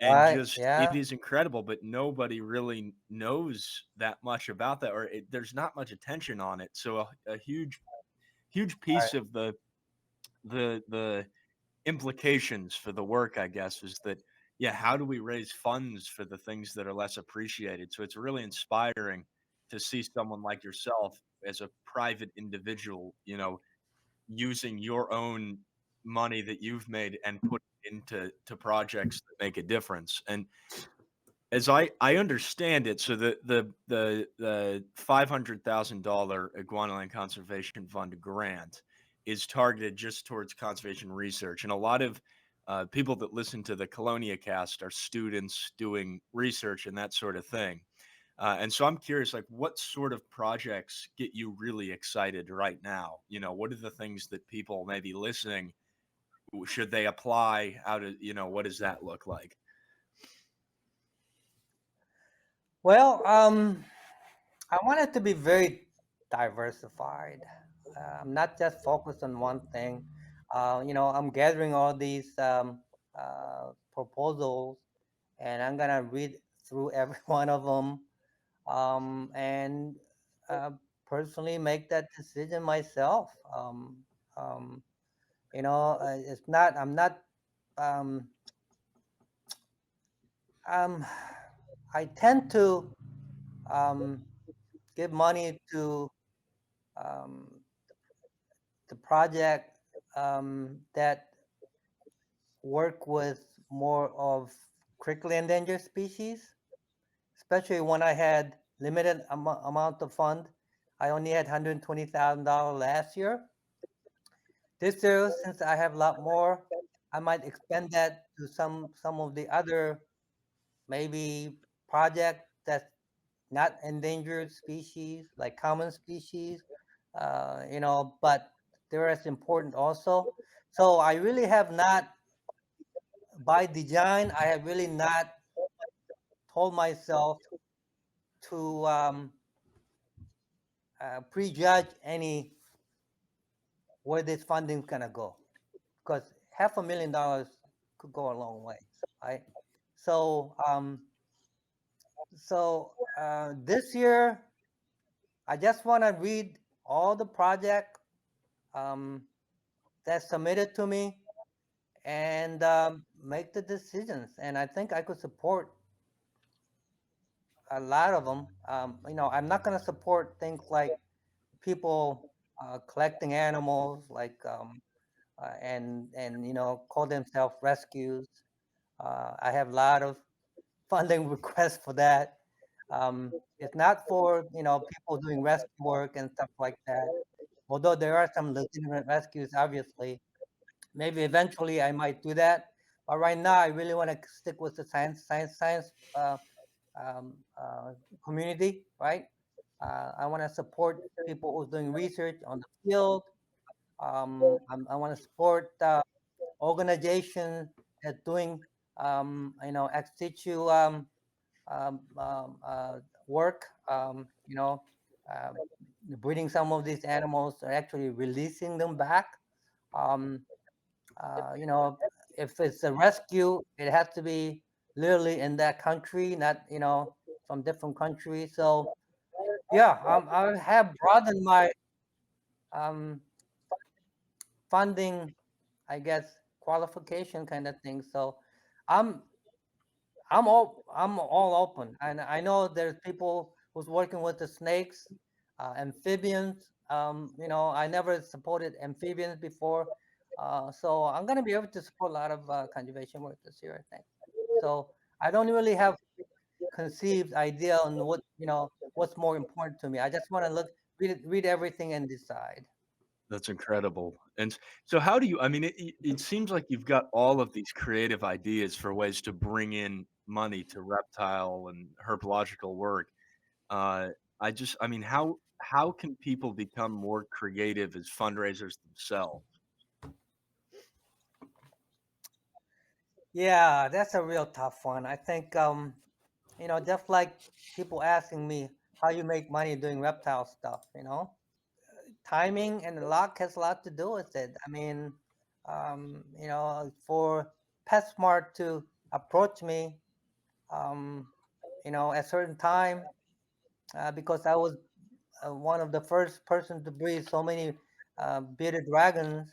and Right. just it Yeah. is incredible, but nobody really knows that much about that, or there's not much attention on it. So a huge Right. piece of the implications for the work, I guess, is that yeah, how do we raise funds for the things that are less appreciated? So it's really inspiring to see someone like yourself as a private individual, using your own money that you've made and put it into projects that make a difference. And as I understand it, so the $500,000 IguanaLand Conservation Fund grant is targeted just towards conservation research, and a lot of people that listen to the CheloniaCast are students doing research and that sort of thing. And so I'm curious, like, what sort of projects get you really excited right now? What are the things that people maybe listening should they apply? What does that look like? Well, I want it to be very diversified. I'm not just focused on one thing. I'm gathering all these proposals, and I'm gonna read through every one of them, and uh, personally make that decision myself. Um, it's not. I'm not. Um, um, I tend to um, give money to um, the project that work with more of critically endangered species, especially when I had limited amount of fund. I only had $120,000 last year. This year, since I have a lot more, I might expend that to some of the other maybe project that's not endangered species, like common species, but they're as important also. So I really have not, by design, I have really not told myself to prejudge any where this funding's gonna go, because $500,000 could go a long way, right? So, this year, I just want to read all the project um, that's submitted to me and make the decisions. And I think I could support a lot of them. I'm not going to support things like people collecting animals, like and call themselves rescues. I have a lot of funding requests for that. It's not for people doing rescue work and stuff like that. Although there are some legitimate rescues, obviously, maybe eventually I might do that. But right now, I really want to stick with the science um, uh, community, right? I want to support people who are doing research on the field. I want to support organizations that doing ex situ um, um, uh, work. Uh, Breeding some of these animals or actually releasing them back. Um, you know, if it's a rescue, it has to be literally in that country, not from different countries. So yeah, I have broadened my um, funding, I guess, qualification kind of thing. So I'm I'm all open, and I know there's people who's working with the snakes, amphibians. I never supported amphibians before, so I'm gonna be able to support a lot of conservation work this year, I think. So I don't really have conceived idea on what's more important to me. I just want to read everything and decide. That's incredible. And so how do you I mean, it seems like you've got all of these creative ideas for ways to bring in money to reptile and herpetological work. Uh, I mean, how can people become more creative as fundraisers themselves? Yeah, that's a real tough one. I think just like people asking me how you make money doing reptile stuff, timing and luck has a lot to do with it. I mean, for PetSmart to approached me, at certain time, because I was one of the first person to breed so many bearded dragons.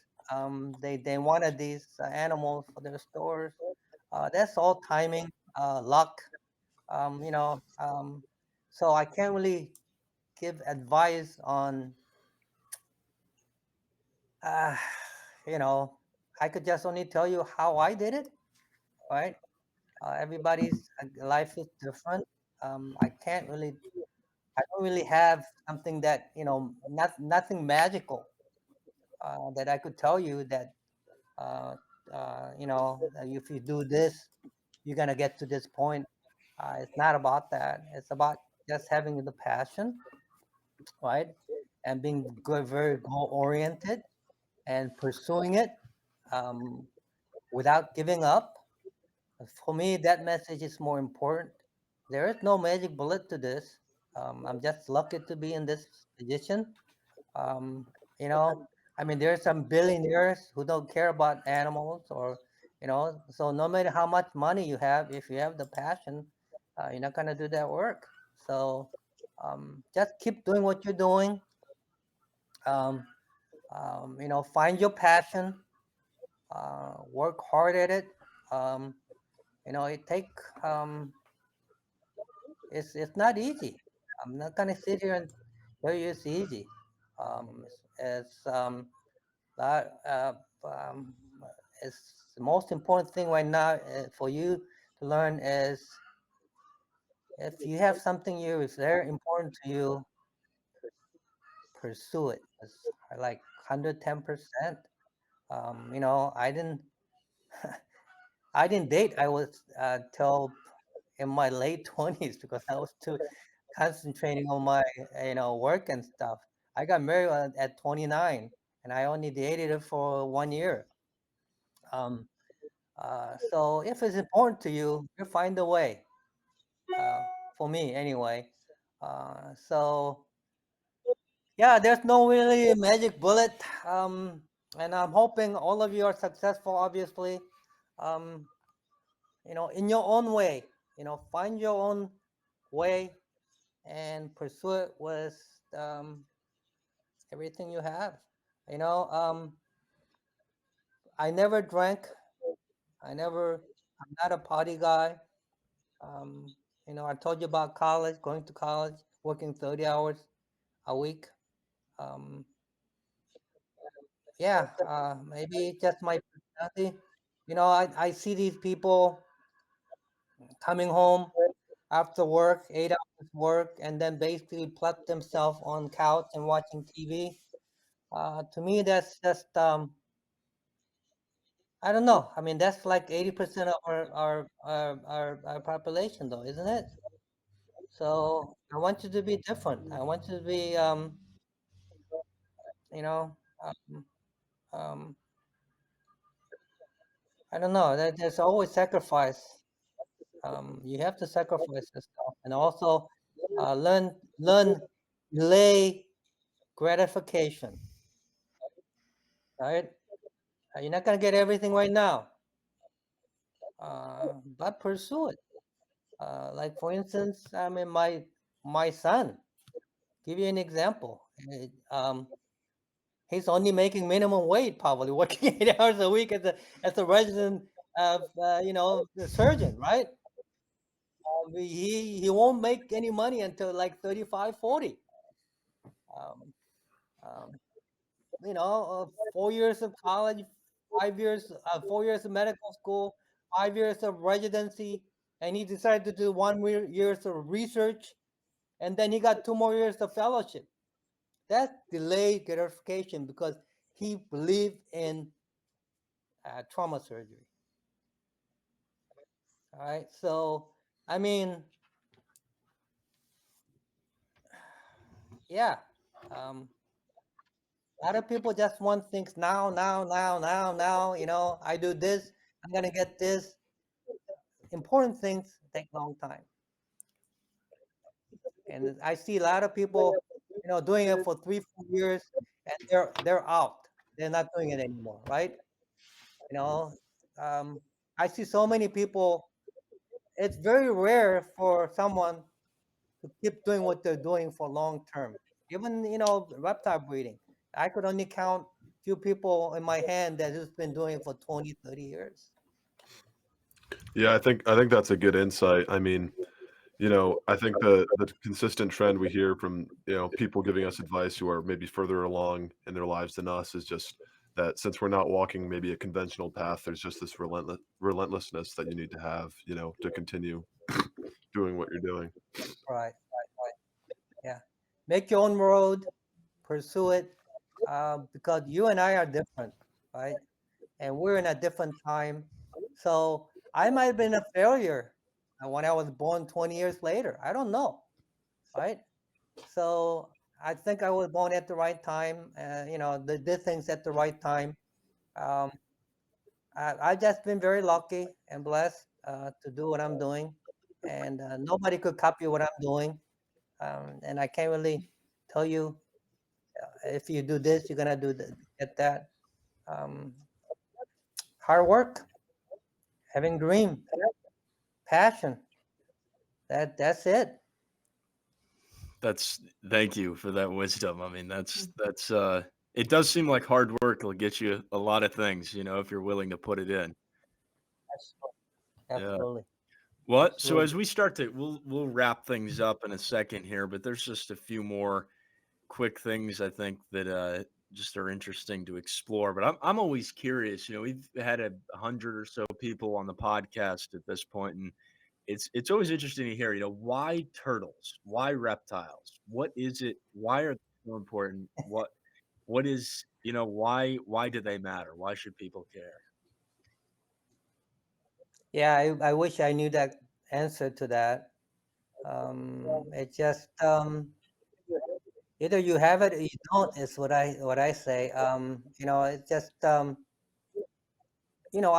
They wanted these animals for their stores. That's all timing, luck. Um, you know, um, so I can't really give advice on. Uh, you know, I could just only tell you how I did it. Right? Everybody's life is different. I can't really. I don't really have something that nothing magical that I could tell you that uh, if you do this, you're gonna get to this point. It's not about that. It's about just having the passion, right, and being good, very goal oriented, and pursuing it um, without giving up. For me, that message is more important. There is no magic bullet to this. I'm just lucky to be in this position. Um, you know, I mean, there are some billionaires who don't care about animals, so no matter how much money you have, if you have the passion, you're not gonna do that work. So just keep doing what you're doing. Um, find your passion, work hard at it. Um, it take it's not easy. I'm not gonna sit here and tell you it's easy. It's But um, it's the most important thing right now for you to learn is if you have something you is very important to you, pursue it. It's like 110%. I didn't I didn't date. I was till in my late 20s because I was too concentrating on my work and stuff. I got married at 29, and I only dated her for 1 year. Um, so if it's important to you, you find a way. Uh, for me, anyway. So yeah, there's no really magic bullet. And I'm hoping all of you are successful. Obviously, um, in your own way. Find your own way and pursue it with um, everything you have. You know, um, I never drank. I'm not a party guy. Um, I told you about college, going to college, working 30 hours a week. Um, yeah, maybe just my personality. I see these people coming home after work, 8 hours work, and then basically plug themselves on couch and watching TV. To me, that's just I don't know. I mean, that's like 80% of our population, though, isn't it? So I want you to be different. I want you to be you know um, um, I don't know. There's always sacrifice. You have to sacrifice yourself, and also learn delay gratification. Right? You're not gonna get everything right now, but pursue it. Like for instance, I mean, my son. Give you an example. He's only making minimum wage, probably working 8 hours a week as a resident of the surgeon, right? He won't make any money until like 35, 40. Um, um, 4 years of college, 5 years, 4 years of medical school, 5 years of residency, and he decided to do 1 years of research, and then he got 2 more years of fellowship. That's delayed gratification because he believed in trauma surgery. All right, so I mean, yeah. Um, A lot of people just want things now, now, now, now, now. I do this, I'm gonna get this. Important things take a long time, and I see a lot of people, doing it for 3, 4 years, and they're out. They're not doing it anymore, right? You know, um, I see so many people. It's very rare for someone to keep doing what they're doing for long term. Even reptile breeding, I could only count few people in my hand that has been doing it for 20, 30 years. Yeah, I think that's a good insight. I mean, I think the consistent trend we hear from, people giving us advice who are maybe further along in their lives than us is just that since we're not walking maybe a conventional path, there's just this relentlessness that you need to have, to continue doing what you're doing. Right, right, yeah. Make your own road, pursue it, because you and I are different, right? And we're in a different time. So I might have been a failure when I was born 20 years later. I don't know, right? So I think I was born at the right time. Did things at the right time. Um, I've just been very lucky and blessed to do what I'm doing, and nobody could copy what I'm doing. And I can't really tell you if you do this, you're gonna get that. Um, Hard work, having dream, passion. That's it. Thank you for that wisdom. I mean, that's it does seem like hard work will get you a lot of things, if you're willing to put it in. Yeah. Absolutely, What? So absolutely. as we start to we'll wrap things up in a second here, but there's just a few more quick things I think that just are interesting to explore. But I'm always curious. We've had 100 or so people on the podcast at this point, and it's always interesting to hear. Why turtles? Why reptiles? What is it? Why are they so important? What is why do they matter? Why should people care? Yeah, I wish I knew that answer to that. It just either you have it or you don't is what I say. It just I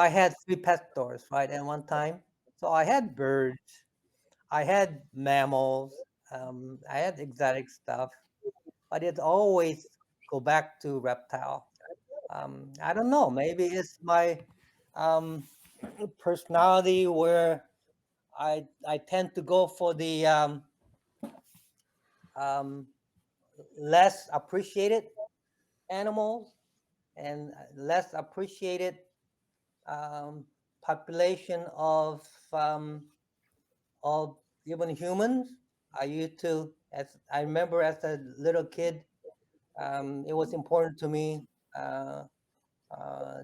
had three pet stores right at one time. So I had birds, I had mammals, I had exotic stuff, but it always go back to reptile. I don't know. Maybe it's my um, personality where I tend to go for the um, less appreciated animals and less appreciated um, population um, of even humans. I used to, as I remember as a little kid, it was important to me. Uh,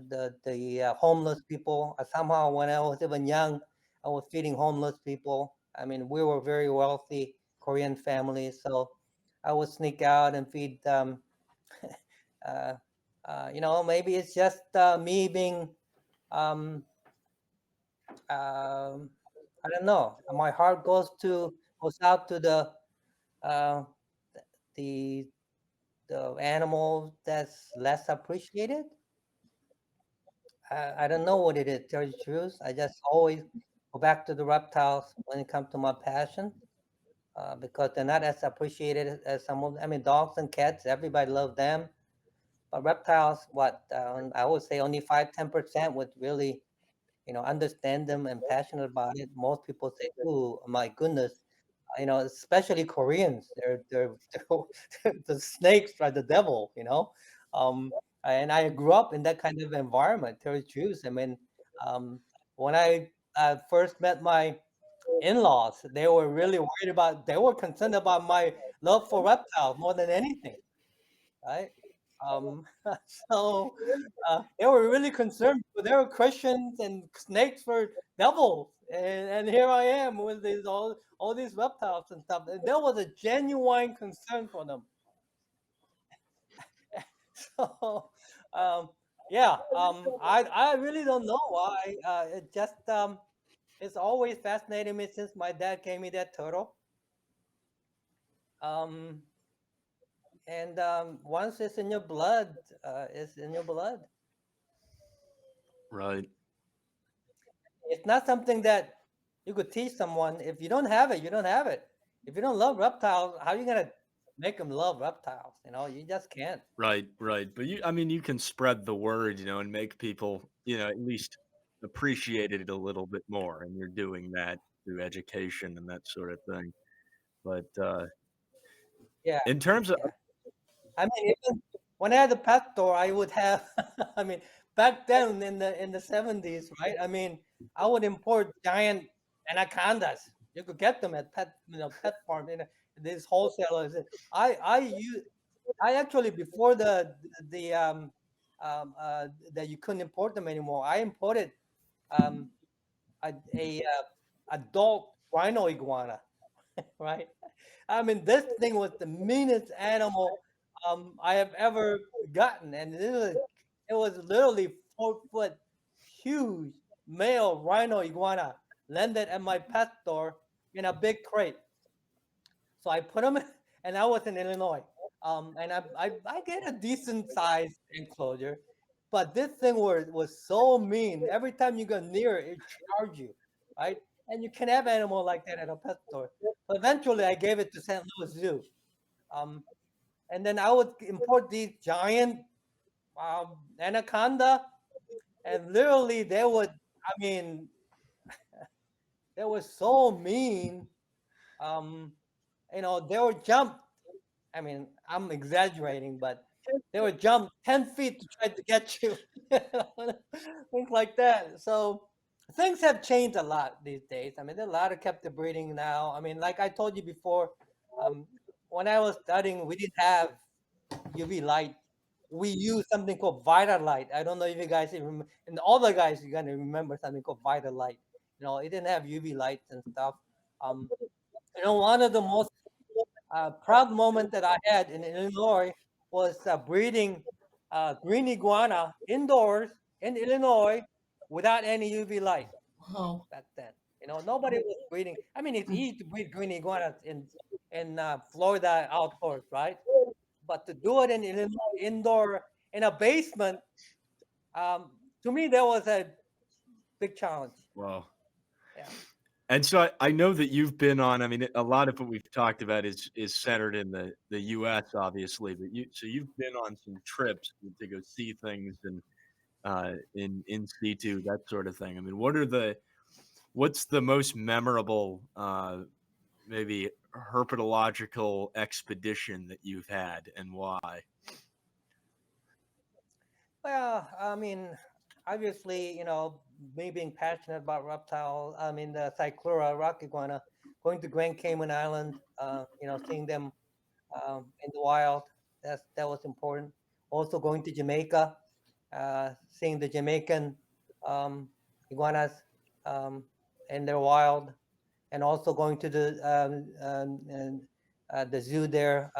the homeless people. Somehow, when I was even young, I was feeding homeless people. I mean, we were very wealthy Korean family, so I would sneak out and feed. Uh, Maybe it's just me being. Um, um, I don't know. My heart goes out to uh, the the animal that's less appreciated. I don't know what it is, tell you the truth. I just always go back to the reptiles when it comes to my passion, because they're not as appreciated as some of. I mean, dogs and cats, everybody loves them, but reptiles, what I would say only 5-10% would really, understand them and passionate about it. Most people say, "Oh my goodness," especially Koreans. The snakes are the devil. And I grew up in that kind of environment. Tell you the truth. I mean, um, when I first met my in-laws, they were really worried about. They were concerned about my love for reptiles more than anything, right? Um, so they were really concerned. But they were Christians and snakes were devils, and here I am with all these reptiles and stuff. And there was a genuine concern for them. So um, yeah, I really don't know why. It just it's always fascinated me since my dad gave me that turtle. Um, and once it's in your blood, it's in your blood. Right. It's not something that you could teach someone. If you don't have it, you don't have it. If you don't love reptiles, how are you gonna make them love reptiles? You just can't. Right, right. But I mean, you can spread the word, and make people, at least appreciated it a little bit more, and you're doing that through education and that sort of thing. But Yeah, in terms of yeah. I mean, even when I had a pet store, I would have. I mean, back then in the 70s, right? I mean, I would import giant anacondas. You could get them at pet farm. These wholesalers. I actually before the that you couldn't import them anymore. I imported um a adult rhino iguana, right? I mean, this thing was the meanest animal I have ever gotten, and it was literally 4 foot huge male rhino iguana landed at my pet store in a big crate. So I put them, and I was in Illinois, and I get a decent sized enclosure, but this thing was so mean. Every time you go near it, it charge you, right? And you can have animal like that at a pet store. So eventually, I gave it to St. Louis Zoo, um, and then I would import these giant anaconda, and literally they would. I mean, they were so mean. Um, they would jump. I mean, I'm exaggerating, but they would jump 10 feet to try to get you. Things like that. So things have changed a lot these days. I mean, there's a lot of captive breeding now. I mean, like I told you before, um, when I was studying, we didn't have UV light. We used something called Vita light. I don't know if you guys even, and all the guys, you're going to remember something called Vita light. It didn't have UV lights and stuff. Um, one of the most proud moment that I had in Illinois was breeding green iguana indoors in Illinois without any UV light Wow. back then. Nobody was breeding. I mean, it's easy to breed green iguanas in Florida outdoors, right? But to do it in Illinois indoor in a basement, to me, that was a big challenge. well, Yeah. and so I know that you've been on. I mean, a lot of what we've talked about is centered in the U.S. obviously, but you've been on some trips to go see things and in situ, that sort of thing. I mean, what's the most memorable maybe herpetological expedition that you've had and why? Well, I mean, obviously, me being passionate about reptile, I mean, the Cyclura rock iguana, going to Grand Cayman Island, seeing them in the wild, that was important. Also going to Jamaica, seeing the Jamaican um, iguanas um, in their wild, and also going to the zoo there.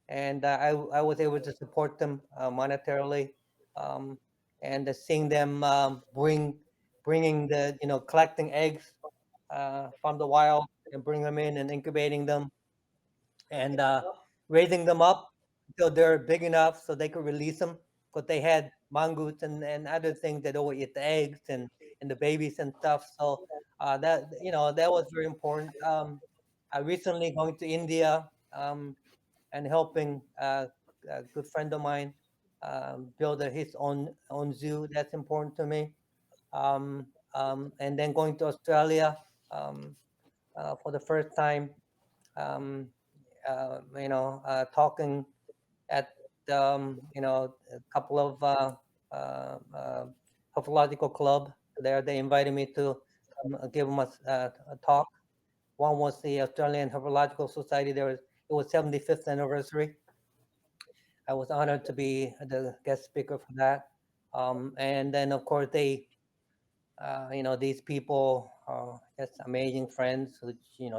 And I was able to support them monetarily, um, and seeing them bringing collecting eggs from the wild and bring them in and incubating them and raising them up until they're big enough so they could release them because they had mongoose and other things that always eat the eggs and the babies and stuff. So that was very important. I recently going to India. And helping a good friend of mine build his own zoo. That's important to me. And then going to Australia um, for the first time. Um, Talking at a couple of herpetological club there. They invited me to give them a talk. One was the Australian Herpetological Society. It was 75th anniversary. I was honored to be the guest speaker for that. And then, of course, these people are just amazing friends who,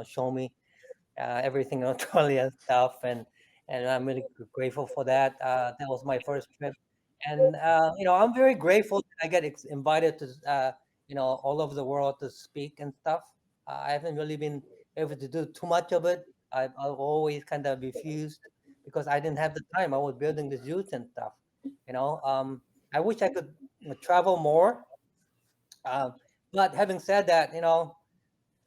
show me everything in Australia and stuff. And I'm really grateful for that. That was my first trip. And, I'm very grateful that I get invited to, all over the world to speak and stuff. I haven't really been able to do too much of it. I've always kind of refused because I didn't have the time. I was building the zoos and stuff. I wish I could travel more. Uh, but having said that,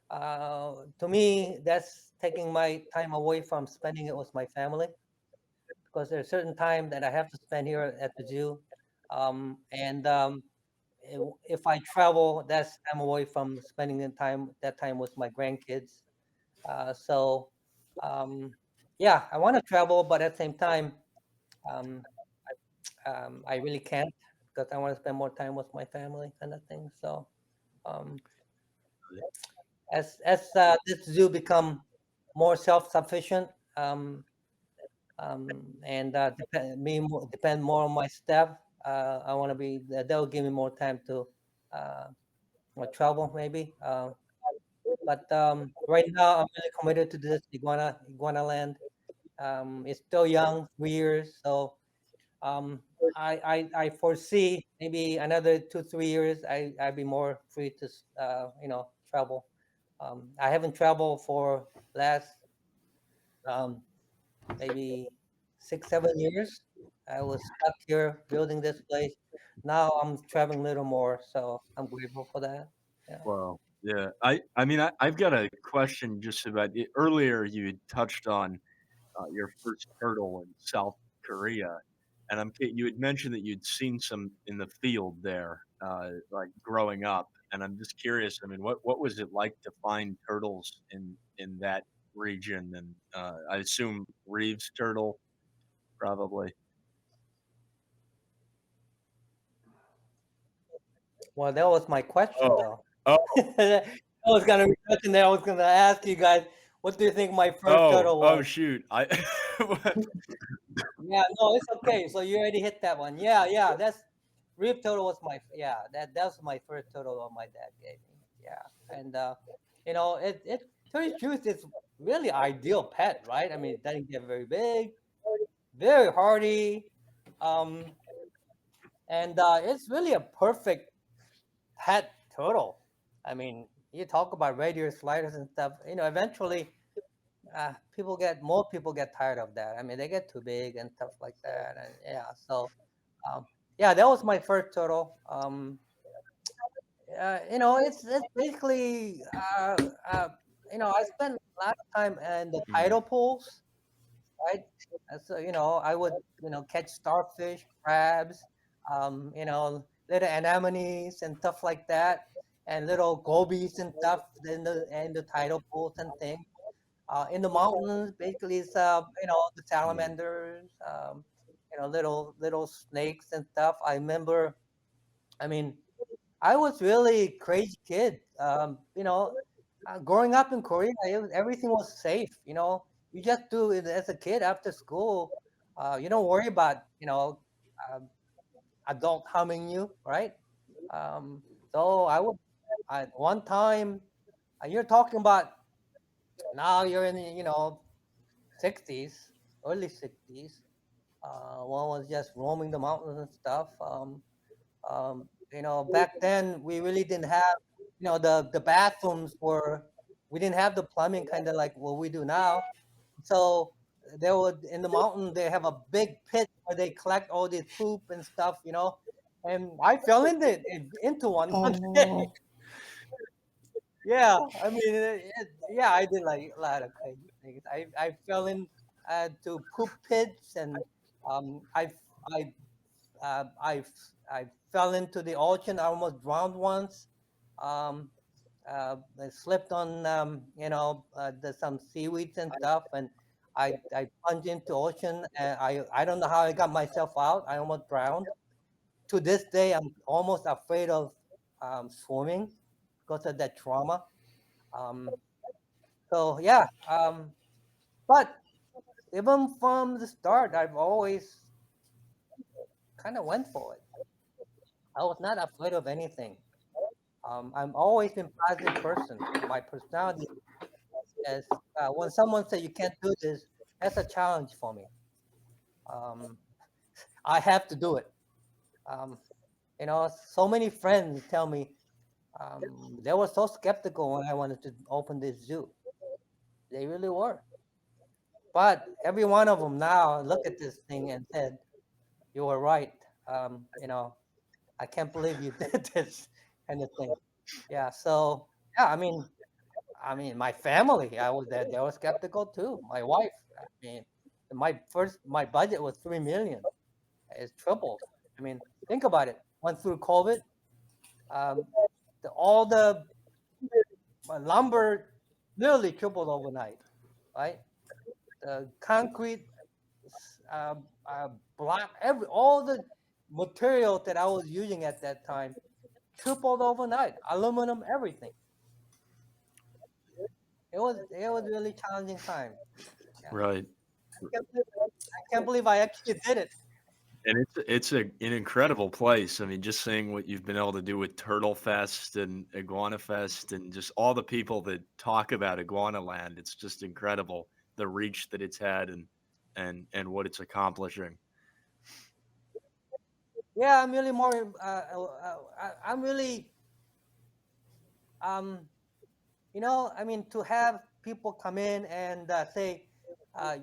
to me, that's taking my time away from spending it with my family because there's a certain time that I have to spend here at the zoo. And if I travel, that's I'm away from spending the time that time with my grandkids. So, um, yeah, I want to travel, but at the same time, um, I really can't because I want to spend more time with my family, kind of thing. So, um, as this zoo become more self-sufficient, um, and depend more on my staff, I want to be that will give me more time to uh, travel maybe. But right now, I'm really committed to this IguanaLand. It's still young, 3 years, so um, I foresee maybe another 2 3 years. I'd be more free to travel. I haven't traveled for last um, maybe 6 7 years. I was stuck here building this place. Now I'm traveling a little more, so I'm grateful for that. Yeah. Wow. Yeah. I mean, I've got a question just about it. Earlier, you had touched on your first turtle in South Korea, and you had mentioned that you'd seen some in the field there, like growing up. And I'm just curious. I mean, what was it like to find turtles in that region? And I assume Reeves turtle, probably. Well, that was my question, Oh, though. oh, I was gonna be question that I was gonna ask you guys. What do you think my first turtle oh, was? shoot! I Yeah, no, it's okay. So you already hit that one. Yeah, yeah. That's Rip Turtle was that was my first turtle that my dad gave me. Yeah, and it tell you the truth, it's really ideal pet, right? I mean, it doesn't get very big, very hardy, um, and it's really a perfect pet turtle. I mean, you talk about radial sliders and stuff. Eventually, more people get tired of that. I mean, they get too big and stuff like that, and yeah. So, um, yeah, that was my first turtle. It's basically I spent a lot of time in the Mm, tidal pools, right? And so I would catch starfish, crabs, little anemones and stuff like that, and little gobies and stuff in the tidal pools and things. In the mountains, basically, it's the mm, salamanders, little snakes and stuff. I remember. I mean, I was really crazy kid. Growing up in Korea, everything was safe. You just do it as a kid after school. You don't worry about um, adult harming you, right? Um, so I would. At one time, you're talking about now. You're in the 60s, early 60s. One was just roaming the mountains and stuff. Back then we really didn't have, the bathrooms we didn't have the plumbing kind of like what we do now. So there would in the mountain they have a big pit where they collect all this poop and stuff, and I fell into one day. Oh, Yeah, I mean, yeah, I did like a lot of crazy things. I fell in to poop pits, and I I I fell into the ocean. I almost drowned once. Um, I slipped on there's some seaweeds and stuff, and I plunged into ocean, and I don't know how I got myself out. I almost drowned. To this day, I'm almost afraid of swimming because of that trauma. Um, so yeah, but even from the start, I've always kind of went for it. I was not afraid of anything. I'm always been positive person. My personality is when someone says you can't do this, that's a challenge for me. Um, I have to do it. Um, so many friends tell me they were so skeptical when I wanted to open this zoo. They really were. But every one of them now look at this thing and said, "You were right." I can't believe you did this kind of thing. Yeah. So yeah, I mean, my family, I was there. They were skeptical too. My wife, I mean, my budget was 3 million. It's tripled. I mean, think about it. Went through COVID. Um, all the lumber literally tripled overnight, right? The concrete uh, block, all the material that I was using at that time tripled overnight. Aluminum, everything. It was really challenging time. Yeah, Right. I can't believe I actually did it. And an incredible place. I mean, just seeing what you've been able to do with Turtle Fest and Iguana Fest and just all the people that talk about IguanaLand, it's just incredible the reach that it's had and what it's accomplishing. Yeah, I'm really more. I'm really um, I mean, to have people come in and say, uh,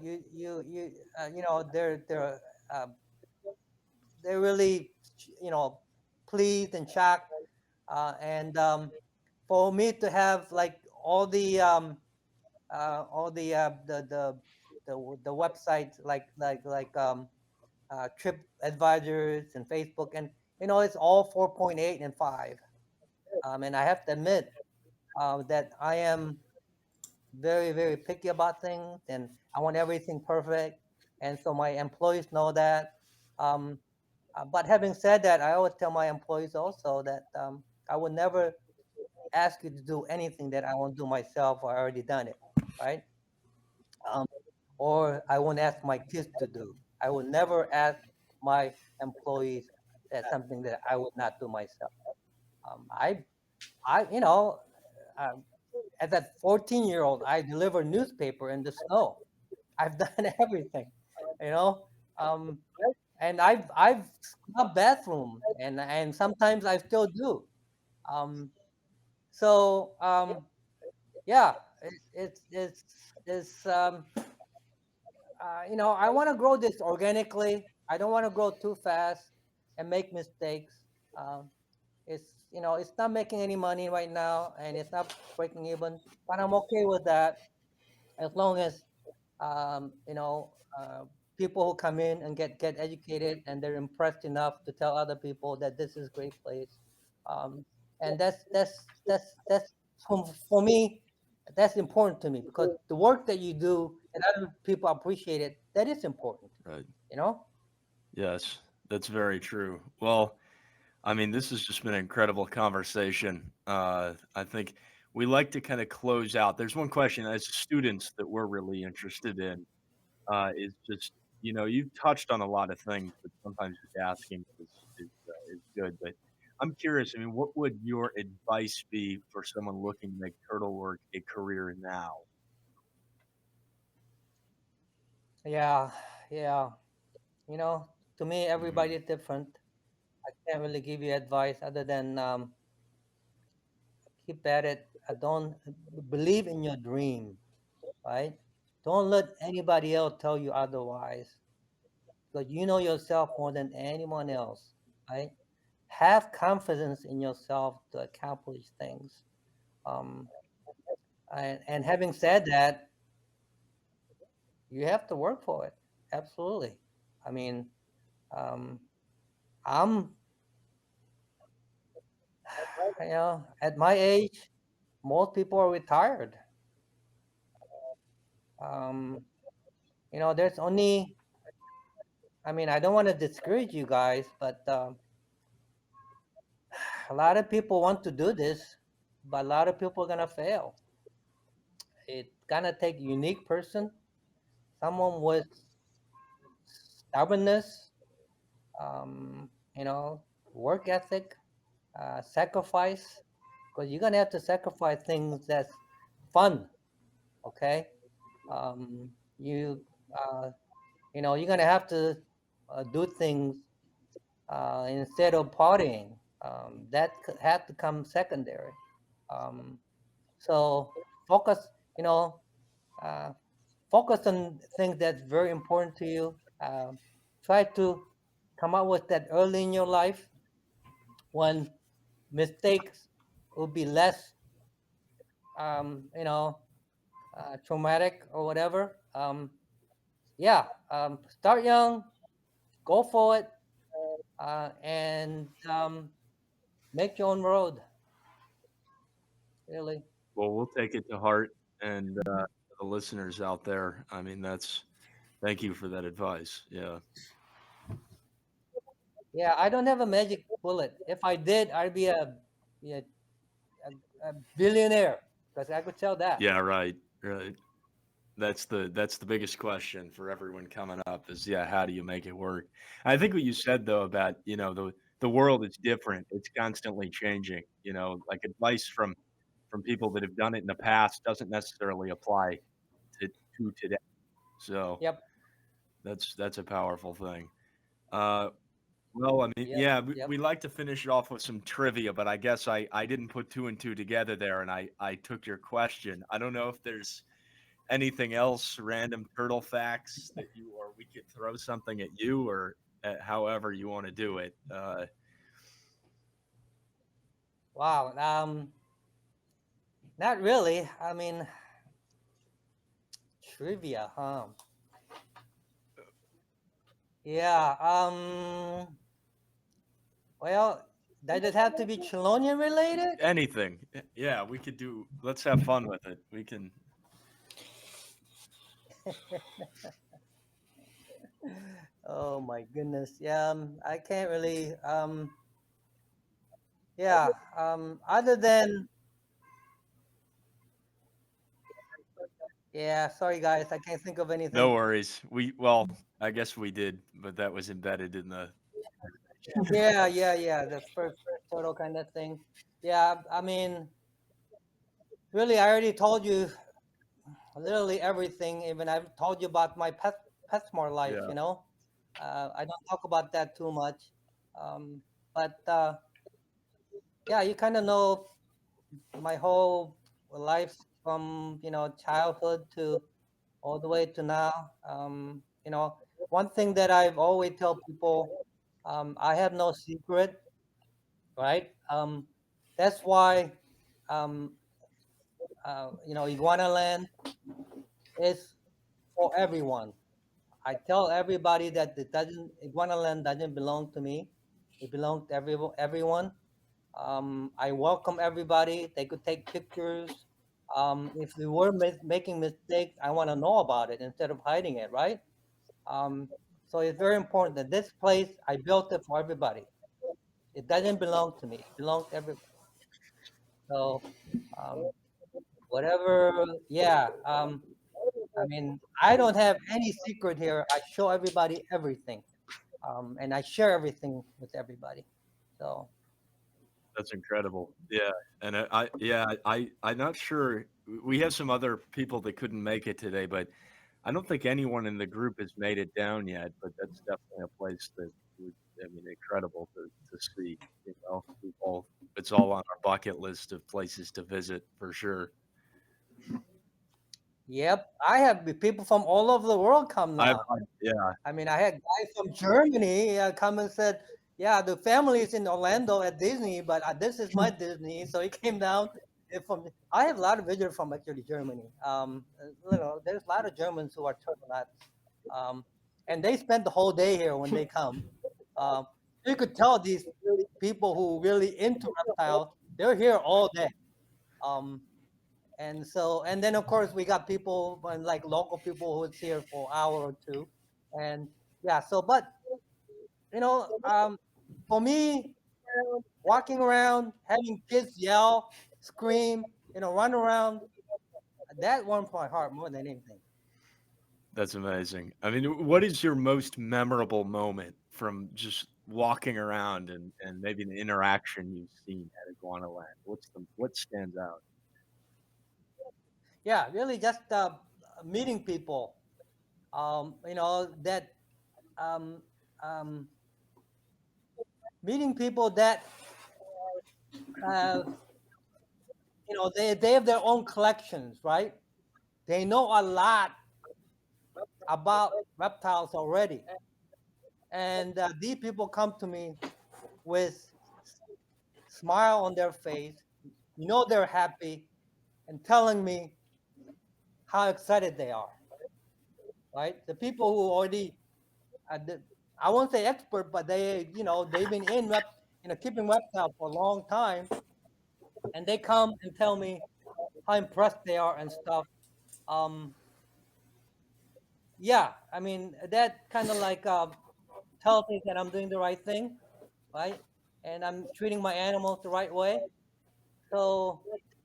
they're really, you know, pleased and shocked, and for me to have like all the websites like Trip Advisors and Facebook, and it's all 4.8 and 5, and I have to admit that I am very, very picky about things, and I want everything perfect. And so my employees know that. Um, but having said that, I always tell my employees also that I would never ask you to do anything that I won't do myself or I already done it, right? Um, or I won't ask my kids to do. I would never ask my employees that something that I would not do myself. Um, I, you know, uh, as a 14-year-old, I deliver newspaper in the snow. I've done everything, you know. Um, and I've scrubbed bathroom, and sometimes I still do. Um, so yeah, it's I want to grow this organically. I don't want to grow too fast and make mistakes. Um, it's not making any money right now, and it's not breaking even. But I'm okay with that as long as um, you know, uh, people who come in and get educated and they're impressed enough to tell other people that this is a great place. Um, and that's for me, that's important to me because the work that you do and other people appreciate it. That is important, Right. you know. Yes, that's very true. Well, I mean, this has just been an incredible conversation. I think we like to kind of close out. There's one question as students that we're really interested in. Is just you've touched on a lot of things, but sometimes just asking is good. But I'm curious. I mean, what would your advice be for someone looking to make turtle work a career now? Yeah, yeah. To me, everybody Hmm. is different. I can't really give you advice other than keep at it. Don't believe in your dream, right? Don't let anybody else tell you otherwise because you know yourself more than anyone else, right? Have confidence in yourself to accomplish things. Um, and having said that, you have to work for it. Absolutely. I mean, um, I'm, at my age, most people are retired. Um, there's only, I mean, I don't want to discourage you guys, but a lot of people want to do this, but a lot of people are gonna fail. It's gonna take a unique person, someone with stubbornness, um, you know, work ethic, sacrifice, because you're gonna have to sacrifice things that's fun. Okay, um, you you're gonna have to do things instead of partying. That had to come secondary. Um, so focus, you know, uh, focus on things that's very important to you. Try to come up with that early in your life when mistakes will be less, traumatic or whatever. Yeah, start young, go for it, and Make your own road. Really. Well, we'll take it to heart, and the listeners out there. I mean, thank you for that advice. Yeah. Yeah, I don't have a magic bullet. If I did, I'd be a, a billionaire because I could tell that. Yeah, right, right. That's the biggest question for everyone coming up is, yeah, how do you make it work? I think what you said though about, the world is different. It's constantly changing, like advice from people that have done it in the past doesn't necessarily apply to today. So Yep, that's a powerful thing. Uh well, I mean, yep, yeah, yep. we like to finish it off with some trivia, but I guess I didn't put two and two together there, and I took your question. I don't know if there's anything else, random turtle facts that you, or we could throw something at you, or however you want to do it. Wow. Not really. I mean, trivia, huh? Yeah. Well, does it have to be Chelonian related? Anything. Yeah, we could do. Let's have fun with it. We can. Oh my goodness. Yeah. I can't really. Yeah. Other than. Yeah. Sorry, guys. I can't think of No anything. worries. Well, I guess we did, but that was embedded in the. Yeah. Yeah. Yeah. The first turtle kind of thing. Yeah. I mean, really, I already told you literally everything. Even I've told you about my PetSmart life. Yeah. I don't talk about that too much. Um, but yeah, you kind of know my whole life from childhood to all the way to now. One thing that I've always tell people, I have no secret, right? That's why um, IguanaLand is for everyone. I tell everybody that IguanaLand doesn't belong to me. It belongs to everyone. I welcome everybody. They could take pictures. If we were making mistakes, I want to know about it instead of hiding it, right? Um, so it's very important that this place, I built it for everybody. It doesn't belong to me. It belongs to everybody. So um, whatever, yeah. I mean, I don't have any secret here. I show everybody everything, and I share everything with everybody. So That's incredible. Yeah, and yeah, I'm not sure. We have some other people that couldn't make it today, but I don't think anyone in the group has made it down yet. But that's definitely a place that would, I mean, incredible to see. It's all on our bucket list of places to visit for sure. yep, I have people from all over the world come I've now. Yeah, I mean, I had guys from Germany come and said, "Yeah, the family is in Orlando at Disney, but this is my Disney." So he came down. From I have a lot of visitors from actually Germany. There's a lot of Germans who are turtle nuts, and they spend the whole day here when they come. Um, you could tell these people who really into reptile, they're here all day. Um, and then of course we got people like local people who's here for an hour or two, and yeah. So, but you know, um, for me, walking around, having kids yell, scream, run around, that warms my heart more than anything. that's amazing. I mean, what is your most memorable moment from just walking around and maybe an interaction you've seen at IguanaLand? What stands out? Yeah, really, just meeting people. That um, um, meeting people that uh, they have their own collections, right? They know a lot about reptiles already. And these people come to me with smile on their face. They're happy and telling me how excited they are, right? The people who already, uh, the, I won't say expert, but they've been keeping reptiles for a long time, and they come and tell me how impressed they are and stuff. Um, yeah, I mean that kind of like tells me that I'm doing the right thing, right? And I'm treating my animals the right way. So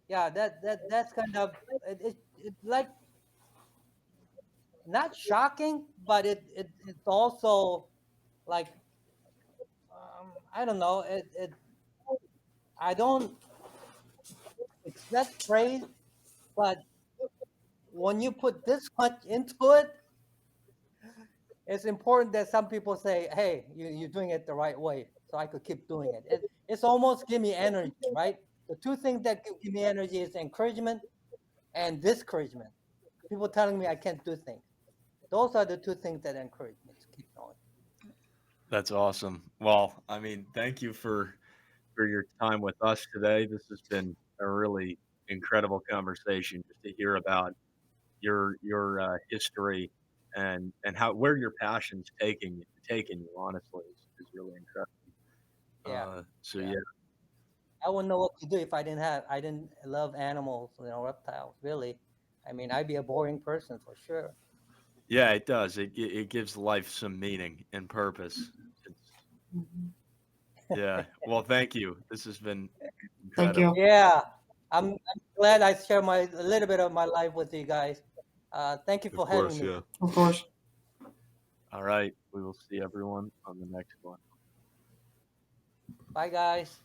yeah, that's kind of it like not shocking, but it's also like I don't know. I don't expect praise, but when you put this much into it, it's important that some people say, "Hey, you're doing it the right way," so I could keep doing it. It's almost give me energy, right? The two things that give me energy is encouragement and discouragement. People telling me I can't do things. Those are the two things that encourage me to keep going. That's awesome. Well, I mean, thank you for your time with us today. This has been a really incredible conversation just to hear about your history and how where your passion's taking you. Honestly, is really incredible. Yeah, So yeah. yeah, I wouldn't know what to do if I didn't love animals, reptiles. Really, I mean, I'd be a boring person for sure. yeah, it does. It gives life some meaning and purpose. It's, yeah. Well, thank you. This has been Thank incredible. you. Yeah, I'm glad I share a little bit of my life with you guys. Thank you Of for having course, me. yeah. Of course. All right, we will see everyone on the next one. Bye, guys.